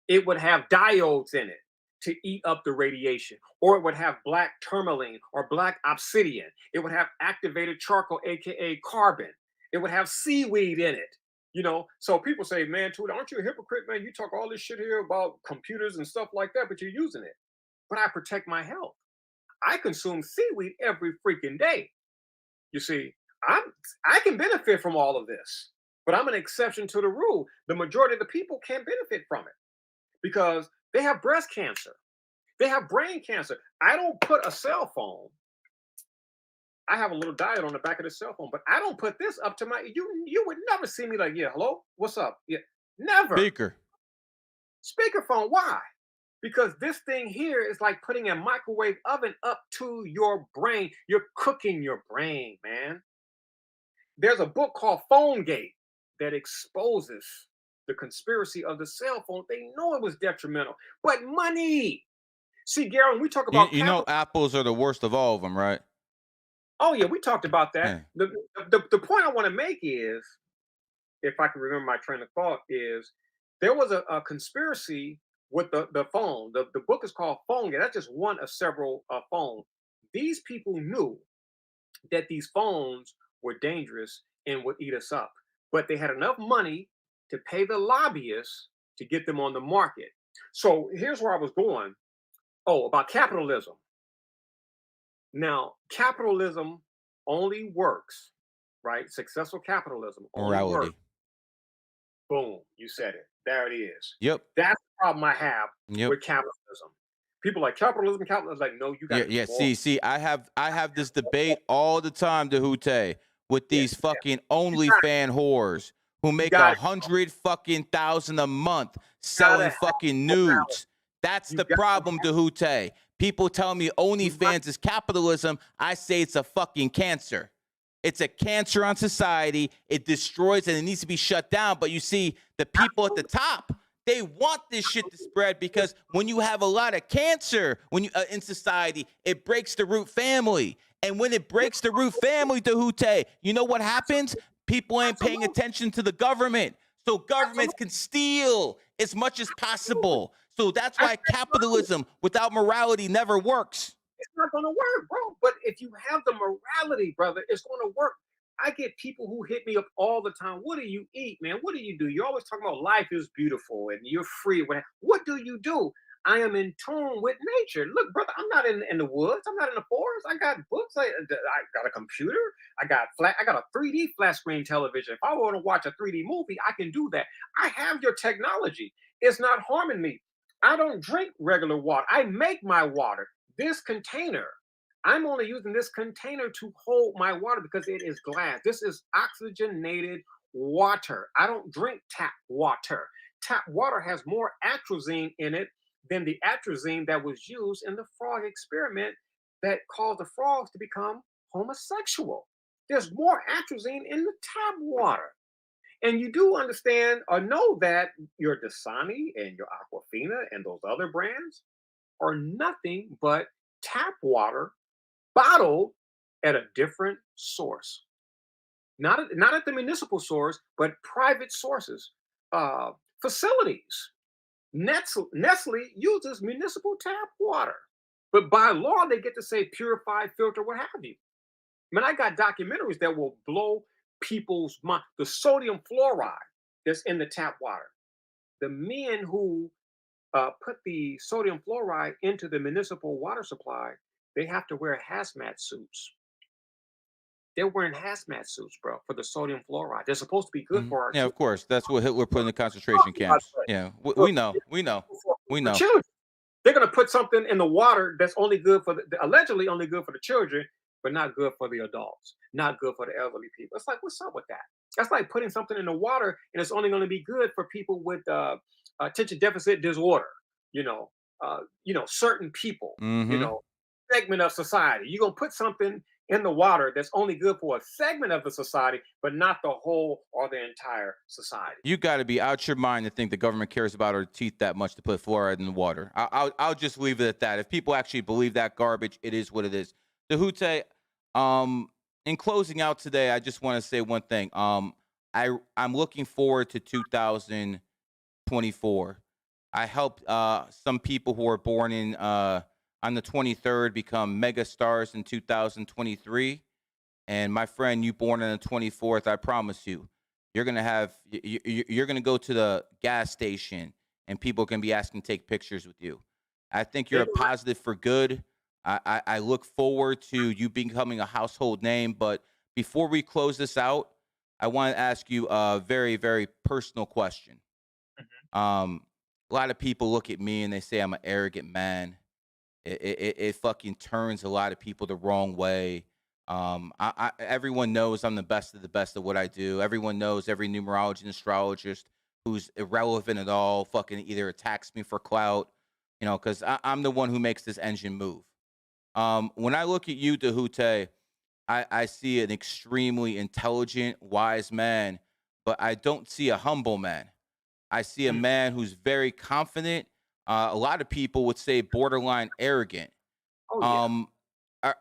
It would have diodes in it to eat up the radiation, or it would have black tourmaline or black obsidian. It would have activated charcoal, aka carbon. It would have seaweed in it. So people say, man, Tuda, aren't you a hypocrite, man? You talk all this shit here about computers and stuff like that, but you're using it. But I protect my health. I consume seaweed every freaking day. You see, I'm I can benefit from all of this, but I'm an exception to the rule. The majority of the people can't benefit from it because they have breast cancer, they have brain cancer. I don't put a cell phone. I have a little diode on the back of the cell phone, but I don't put this up to my. You would never see me like, yeah, hello, what's up? Yeah, never. Speaker. Speakerphone. Why? Because this thing here is like putting a microwave oven up to your brain. You're cooking your brain, man. There's a book called Phone Gate that exposes the conspiracy of the cell phone. They know it was detrimental, but money. See, Gary, when we talk You, about you know, capital. apples are the worst of all of them, right? Oh yeah, we talked about that. Yeah. The point I want to make is, if I can remember my train of thought, is there was a conspiracy with the phone. The book is called Phone. That's just one of several phones. These people knew that these phones were dangerous and would eat us up, but they had enough money to pay the lobbyists to get them on the market. So here's where I was going. Oh, about capitalism. Now, capitalism only works, right? Successful capitalism only works. Morality. Boom, you said it. There it is. Yep. That's the problem I have Yep. with capitalism. People like capitalism, capitalism, like, no, you got Yeah, to be yeah. more. See, I have this debate all the time, Djehuty, with Yeah, these yeah. fucking You got OnlyFan whores who you make got it. 100,000 a month You gotta selling have fucking morality. nudes. That's You the got to problem, Djehuty. People tell me have right. OnlyFans is capitalism. I say it's a fucking cancer. It's a cancer on society. It destroys and it needs to be shut down. But you see, the people at the top, they want this shit to spread because when you have a lot of cancer when you in society, it breaks the root family. And when it breaks the root family, Djehuty, you know what happens? People ain't paying Absolutely. attention to the government. So governments Absolutely. can steal as much as Absolutely. possible. So that's I why said no. capitalism without morality never works. It's not going to work, bro. But if you have the morality, brother, it's going to work. I get people who hit me up all the time. What do you eat, man? What do you do? You're always talking about life is beautiful and you're free. What do you do? I am in tune with nature. Look, brother, I'm not in the woods. I'm not in the forest. I got books. I got a computer. I got a 3D flat screen television. If I want to watch a 3D movie, I can do that. I have your technology. It's not harming me. I don't drink regular water. I make my water. This container, I'm only using this container to hold my water because it is glass. This is oxygenated water. I don't drink tap water. Tap water has more atrazine in it than the atrazine that was used in the frog experiment that caused the frogs to become homosexual. There's more atrazine in the tap water. And you do understand or know that your Dasani and your Aquafina and those other brands are nothing but tap water bottled at a different source. Not at the municipal source, but private sources, uh, facilities. Nestle uses municipal tap water, but by law they get to say purified, filter, what have you. Man, I got documentaries that will blow people's mind. The sodium fluoride that's in the tap water. The men who put the sodium fluoride into the municipal water supply, they have to wear hazmat suits. They're wearing hazmat suits, bro, for the sodium fluoride. They're supposed to be good for our Yeah, of children. course. That's what Hitler put in the concentration camps. Yeah, we know. We know. We For know. children. They're going to put something in the water that's only good for allegedly only good for the children, but not good for the adults, not good for the elderly people. It's like, what's up with that? That's like putting something in the water and it's only going to be good for people with attention deficit disorder. Certain people. You Mm-hmm. know, segment of society. You're gonna put something in the water that's only good for a segment of the society, but not the whole or the entire society. You got to be out your mind to think the government cares about our teeth that much to put fluoride in the water. I'll just leave it at that. If people actually believe that garbage, it is what it is. Djehuty, in closing out today, I just want to say one thing. I'm looking forward to 2024. I helped some people who were born in on the 23rd become mega stars in 2023. And my friend, you born on the 24th, I promise you, you're gonna have you're gonna go to the gas station and people can be asking to take pictures with you. I think you're They're a positive for good. I look forward to you becoming a household name. But before we close this out, I want to ask you a very, very personal question. Um, a lot of people look at me and they say I'm an arrogant man. It fucking turns a lot of people the wrong way. Everyone knows I'm the best of the best of what I do. Everyone knows every numerologist and astrologist who's irrelevant at all fucking either attacks me for clout, because I'm the one who makes this engine move. When I look at you, Djehuty, I see an extremely intelligent, wise man, but I don't see a humble man. I see a Mm. man who's very confident. A lot of people would say borderline arrogant. Oh yeah. Um,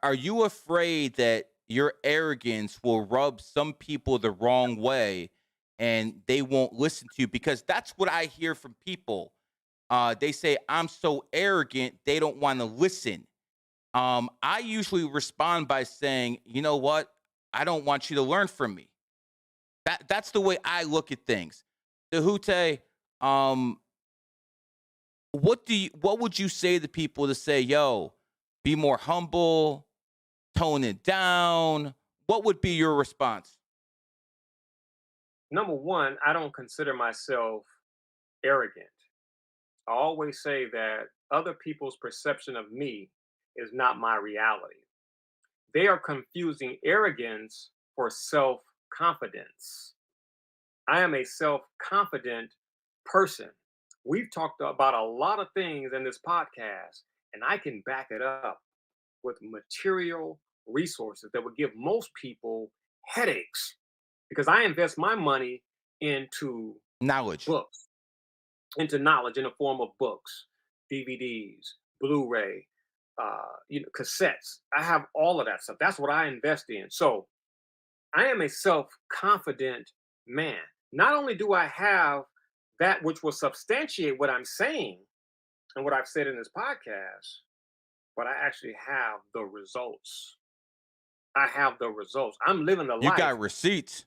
are you afraid that your arrogance will rub some people the wrong way and they won't listen to you? Because that's what I hear from people. They say, I'm so arrogant, they don't want to listen. I usually respond by saying, you know what? I don't want you to learn from me. That's the way I look at things. Djehuty, um, what would you say to people to say, yo, be more humble, tone it down? What would be your response? Number one, I don't consider myself arrogant. I always say that other people's perception of me is not my reality. They are confusing arrogance for self confidence. I am a self confident person. We've talked about a lot of things in this podcast, and I can back it up with material resources that would give most people headaches because I invest my money into Knowledge. books, into knowledge in the form of books, DVDs, Blu-ray, cassettes. I have all of that stuff. That's what I invest in. So I am a self-confident man. Not only do I have that which will substantiate what I'm saying and what I've said in this podcast, but I actually have the results. I have the results. I'm living the You life. got receipts.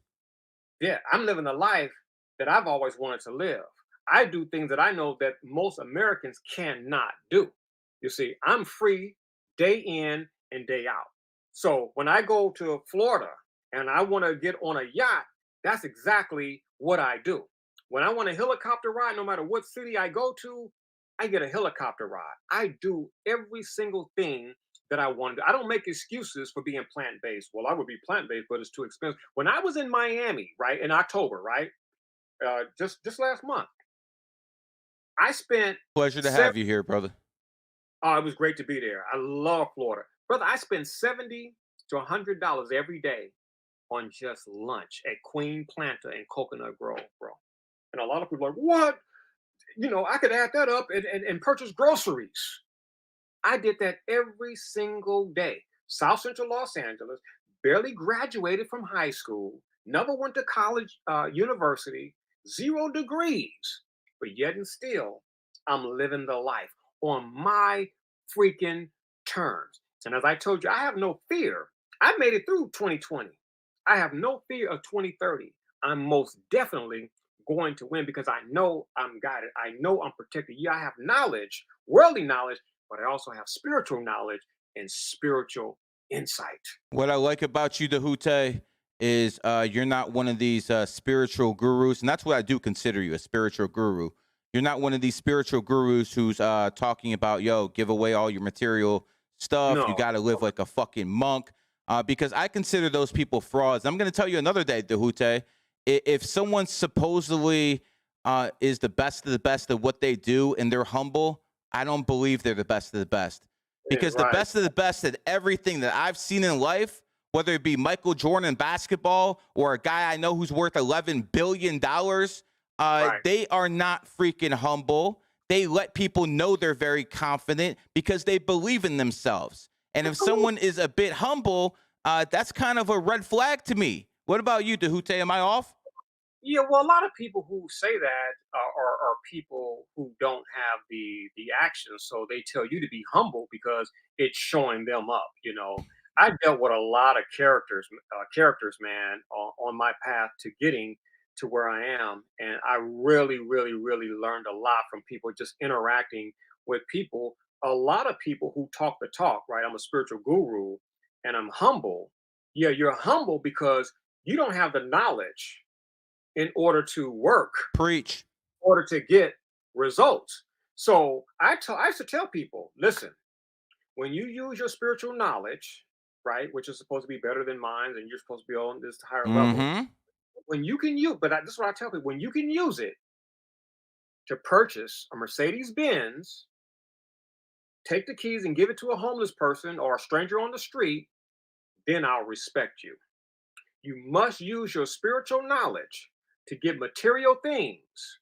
Yeah, I'm living the life that I've always wanted to live. I do things that I know that most Americans cannot do. You see, I'm free day in and day out. So when I go to Florida and I want to get on a yacht, that's exactly what I do. When I want a helicopter ride, no matter what city I go to, I get a helicopter ride. I do every single thing that I want to do. I don't make excuses for being plant based. Well, I would be plant based, but it's too expensive. When I was in Miami, right, in October, right, just last month, I spent Pleasure to seven. have you here, brother. Oh, it was great to be there. I love Florida, brother. I spend $70 to $100 every day on just lunch at Queen Planta in Coconut Grove, bro. And a lot of people are like, what? I could add that up and purchase groceries. I did that every single day. South Central Los Angeles, barely graduated from high school, never went to college, university, 0 degrees, but yet and still, I'm living the life on my freaking terms. And as I told you, I have no fear. I made it through 2020. I have no fear of 2030. I'm most definitely going to win because I know I'm guided. I know I'm protected. Yeah, I have knowledge, worldly knowledge, but I also have spiritual knowledge and spiritual insight. What I like about you, Djehuty, is you're not one of these spiritual gurus, and that's what I do consider you, a spiritual guru. You're not one of these spiritual gurus who's talking about, yo, give away all your material stuff. You No, got to live like a fucking monk. Because I consider those people frauds. I'm going to tell you another day, Djehuty. If someone supposedly is the best of the best at what they do and they're humble, I don't believe they're the best of the best. Because the right, best of the best at everything that I've seen in life, whether it be Michael Jordan in basketball or a guy I know who's worth $11 billion, right. they are not freaking humble. They let people know they're very confident because they believe in themselves. And if Absolutely. someone is a bit humble, that's kind of a red flag to me. What about you, Djehuty? Am I off? Yeah, well, a lot of people who say that are people who don't have the action, so they tell you to be humble because it's showing them up. I dealt with a lot of characters, man, on my path to getting to where I am, and I really, really, really learned a lot from people just interacting with people. A lot of people who talk the talk, right? I'm a spiritual guru, and I'm humble. Yeah, you're humble because you don't have the knowledge in order to work, Preach. in order to get results. So I used to tell people, listen, when you use your spiritual knowledge, right, which is supposed to be better than mine, and you're supposed to be on this higher level, Mm-hmm. when you can use, this is what I tell people, when you can use it to purchase a Mercedes Benz, take the keys and give it to a homeless person or a stranger on the street, then I'll respect you. You must use your spiritual knowledge to get material things.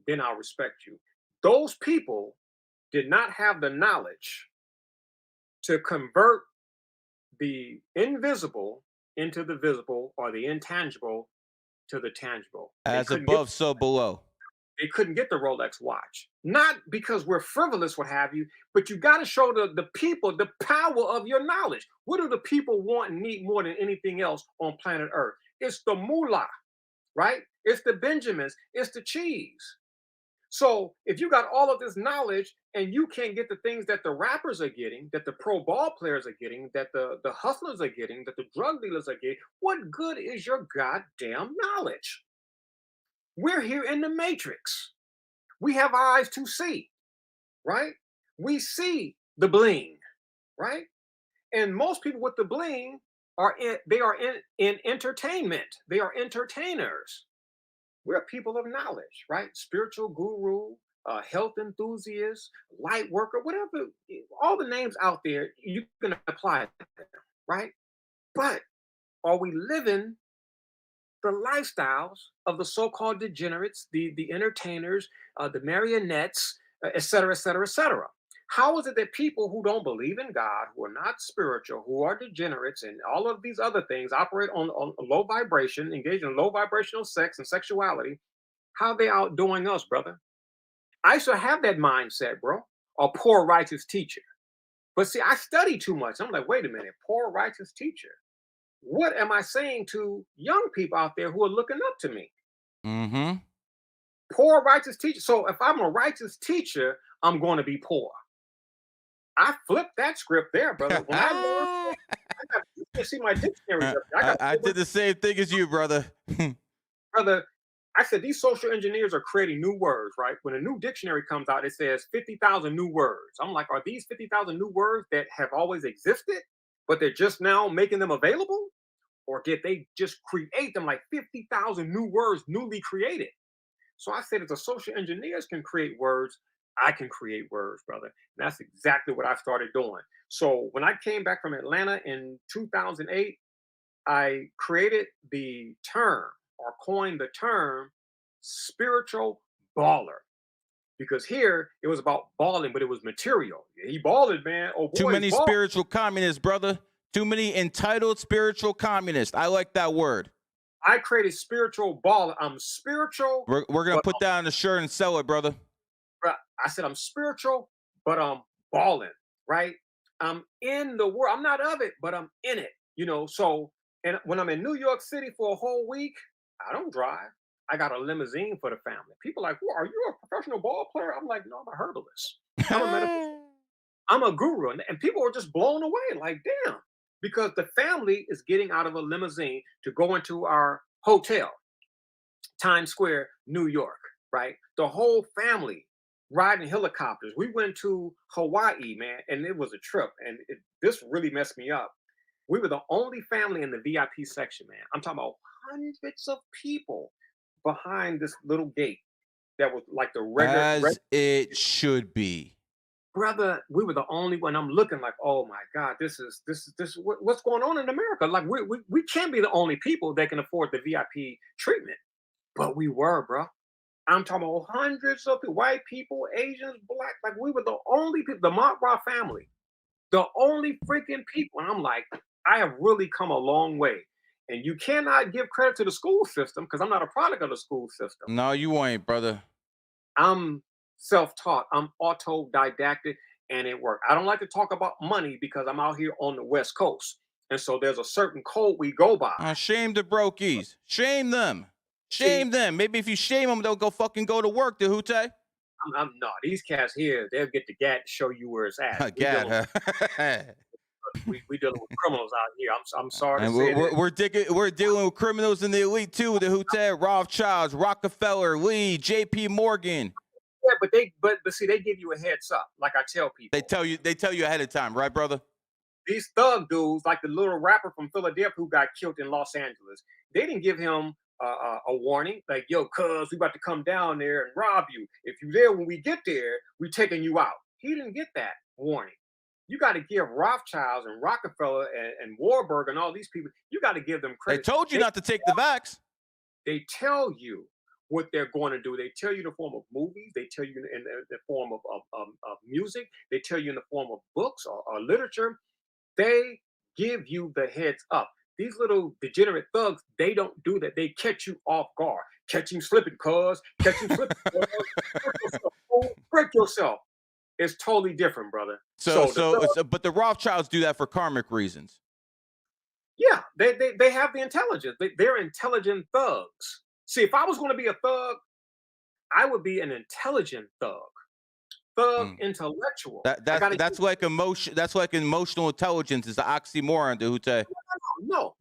then I'll respect you. Those people did not have the knowledge to convert the invisible into the visible or the intangible to the tangible. As above, so below. They couldn't get the Rolex watch. Not because we're frivolous, what have you, but you got to show the people the power of your knowledge. What do the people want and need more than anything else on planet Earth? It's the moolah, right? It's the Benjamins, it's the cheese. So if you got all of this knowledge and you can't get the things that the rappers are getting, that the pro ball players are getting, that the hustlers are getting, that the drug dealers are getting, what good is your goddamn knowledge? We're here in the matrix. We have eyes to see, right? We see the bling, right? And most people with the bling are in entertainment. They are entertainers. We're people of knowledge, right? Spiritual guru, health enthusiast, light worker, whatever, all the names out there, you can apply to them, right? But are we living the lifestyles of the so-called degenerates, the entertainers, the marionettes, et cetera, et cetera, et cetera? How is it that people who don't believe in God, who are not spiritual, who are degenerates, and all of these other things operate on a low vibration, engage in low vibrational sex and sexuality, how they outdoing us, brother? I used to have that mindset, bro. A poor righteous teacher. But see, I study too much. I'm like, wait a minute, poor righteous teacher. What am I saying to young people out there who are looking up to me? Mm-hmm. Poor righteous teacher. So if I'm a righteous teacher, I'm going to be poor. I flipped that script there, brother. When I learned, you can see my dictionary. I did the same thing as you, brother. Brother, I said these social engineers are creating new words, right? When a new dictionary comes out, it says 50,000 new words. I'm like, are these 50,000 new words that have always existed, but they're just now making them available? Or did they just create them like 50,000 new words newly created? So I said, if the social engineers can create words, I can create words, brother. And that's exactly what I started doing. So when I came back from Atlanta in 2008, I created the term or coined the term spiritual baller. Because here it was about balling, but it was material. He balled, man. Oh boy, Too many ball. spiritual communists, brother. Too many entitled spiritual communists. I like that word. I created spiritual baller. I'm spiritual. We're gonna put that on the shirt and sell it, brother. I said I'm spiritual, but I'm balling, right? I'm in the world. I'm not of it, but I'm in it. So and when I'm in New York City for a whole week, I don't drive. I got a limousine for the family. People are like, well, are you a professional ball player? I'm like, no, I'm a herbalist. I'm a medical. I'm a guru. And people are just blown away, like, damn, because the family is getting out of a limousine to go into our hotel, Times Square, New York, right? The whole family riding helicopters. We went to Hawaii, man, and it was a trip. And this really messed me up. We were the only family in the VIP section, man. I'm talking about hundreds of people behind this little gate that was like the As it should be. Brother, we were the only one. I'm looking like, oh my God, this is what's going on in America. Like we can't be the only people that can afford the VIP treatment, but we were, bro. I'm talking about hundreds of people, white people, Asians, black. Like we were the only people, the Montroe family, the only freaking people. And I'm like, I have really come a long way. And you cannot give credit to the school system because I'm not a product of the school system. No, you ain't, brother. I'm self-taught. I'm autodidactic, and it worked. I don't like to talk about money because I'm out here on the West Coast, and so there's a certain code we go by. Shame the brokies. Shame them. Shame them. Maybe if you shame them, they'll go to work, Djehuty. I'm not. These cats here, they'll get the gat to show you where it's at. We dealing with criminals out here. I'm sorry and to say we're dealing with criminals in the elite too. Djehuty, Rothschilds, Rockefeller, Lee, J.P. Morgan. Yeah, but see, they give you a heads up. Like I tell people, they tell you ahead of time, right, brother? These thug dudes, like the little rapper from Philadelphia who got killed in Los Angeles, they didn't give him a warning, like, yo, cuz we about to come down there and rob you. If you there when we get there, we taking you out. He didn't get that warning. You got to give Rothschilds and Rockefeller and Warburg and all these people, you got to give them credit. They told you not to take the vax. They tell you what they're going to do. They tell you in the form of movies. They tell you in the form of music. They tell you in the form of books or literature. They give you the heads up. These little degenerate thugs, they don't do that. They catch you off guard. Catch him slipping, cuz. Catch him slipping, cuz. Break yourself, fool. Break yourself. It's totally different, brother. So, So the so, thug, so, but the Rothschilds do that for karmic reasons. yeah, they have the intelligence. They're intelligent thugs. See, if I was going to be a thug, I would be an intelligent thug. Thug Mm. intellectual. That I that's gotta that's like emotion. That's like emotional intelligence is the oxymoron, Djehuty. no.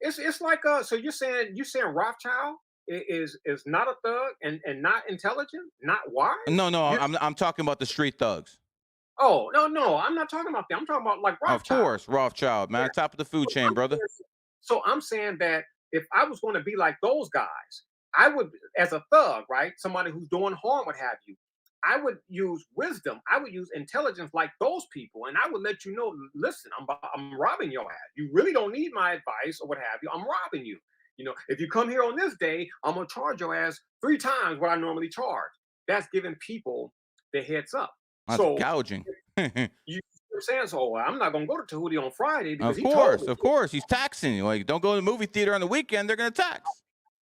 It's like so you're saying Rothschild is not a thug and not intelligent, not wise? No, no, You I'm talking about the street thugs. Oh, no, I'm not talking about that. I'm talking about like Of Rothschild. course, Rothschild, Yeah. man, top of the food So chain, brother. I'm saying that if I was going to be like those guys, I would, as a thug, right? Somebody who's doing harm, what have you. I would use wisdom. I would use intelligence like those people, and I would let you know. Listen, I'm robbing your ass. You really don't need my advice or what have you. I'm robbing you. If you come here on this day, I'm gonna charge your ass 3 times what I normally charge. That's giving people the heads up. That's So gouging. you see what I'm saying? So I'm not gonna go to Djehuty on Friday because Of he told course, me. of course, he's taxing you. Like, don't go to the movie theater on the weekend; they're gonna tax.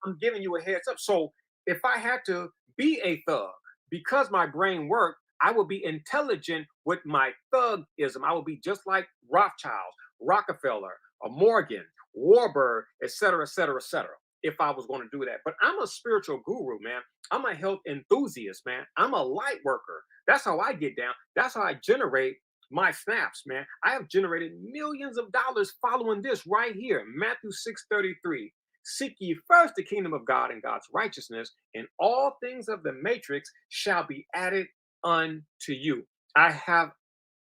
I'm giving you a heads up. So if I had to be a thug because my brain worked, I would be intelligent with my thugism. I would be just like Rothschild, Rockefeller, or Morgan, Warburg, et cetera, et cetera, et cetera. If I was going to do that, but I'm a spiritual guru, man. I'm a health enthusiast, man. I'm a light worker. That's how I get down. That's how I generate my snaps, man. I have generated millions of dollars following this right here, Matthew 6:33. Seek ye first the kingdom of God and God's righteousness, and all things of the matrix shall be added unto you. I have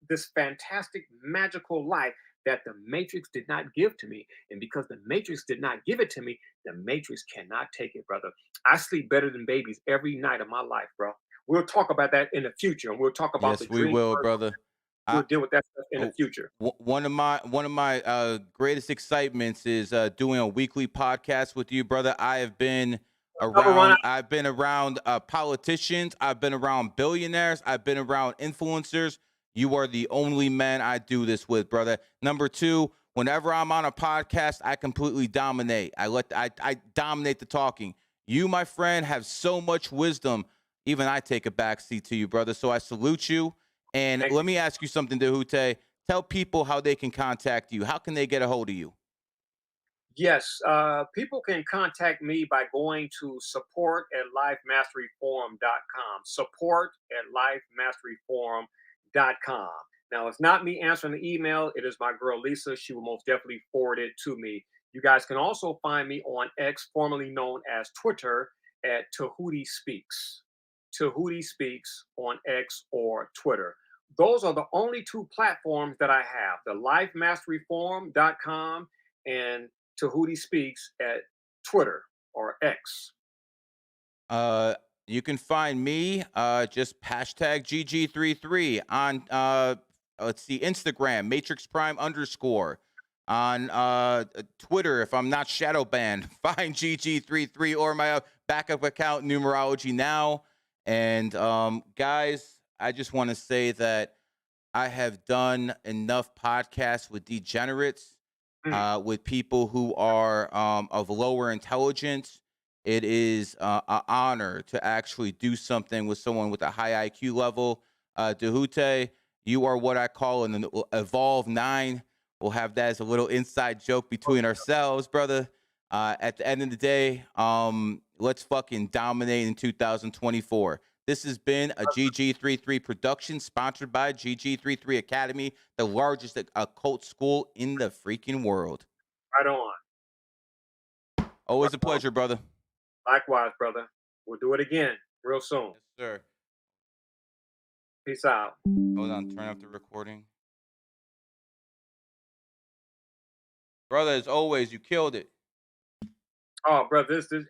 this fantastic, magical life that the matrix did not give to me. And because the matrix did not give it to me, the matrix cannot take it, brother. I sleep better than babies every night of my life, bro. We'll talk about that in the future, and we'll talk about the Yes, we dream. will, brother. I, We'll deal with that stuff in the oh, future. one of my greatest excitements is doing a weekly podcast with you, brother. Another run. I've been around politicians. I've been around billionaires. I've been around influencers. You are the only man I do this with, brother. Number two, whenever I'm on a podcast, I completely dominate. I dominate the talking. You, my friend, have so much wisdom. Even I take a backseat to you, brother. So I salute you. And Thank let me ask you something, Djehuty. Tell people how they can contact you. How can they get a hold of you? Yes, people can contact me by going to support@lifemasteryforum.com. Support@lifemasteryforum.com. Now, it's not me answering the email. It is my girl Lisa. She will most definitely forward it to me. You guys can also find me on X, formerly known as Twitter, at Djehuty Speaks. Djehuty Speaks on X or Twitter. Those are the only two platforms that I have, the lifemasteryforum.com and Djehuty Speaks at Twitter or X. Uh, you can find me just hashtag GG33 on let's see, Instagram, Matrix Prime underscore. On Twitter, if I'm not shadow banned, find GG33 or my backup account, Numerology Now. And guys, I just want to say that I have done enough podcasts with degenerates, Mm. with people who are of lower intelligence. It is an honor to actually do something with someone with a high IQ level. Djehuty, you are what I call an evolved nine. We'll have that as a little inside joke between ourselves, brother. At the end of the day, let's fucking dominate in 2024. This has been a GG33 production sponsored by GG33 Academy, the largest occult school in the freaking world. Right on. Always Right a on. pleasure, brother. Likewise, brother. We'll do it again real soon. Yes, sir. Peace out. Hold on, turn off the recording. Brother, as always, you killed it. Oh, brother, this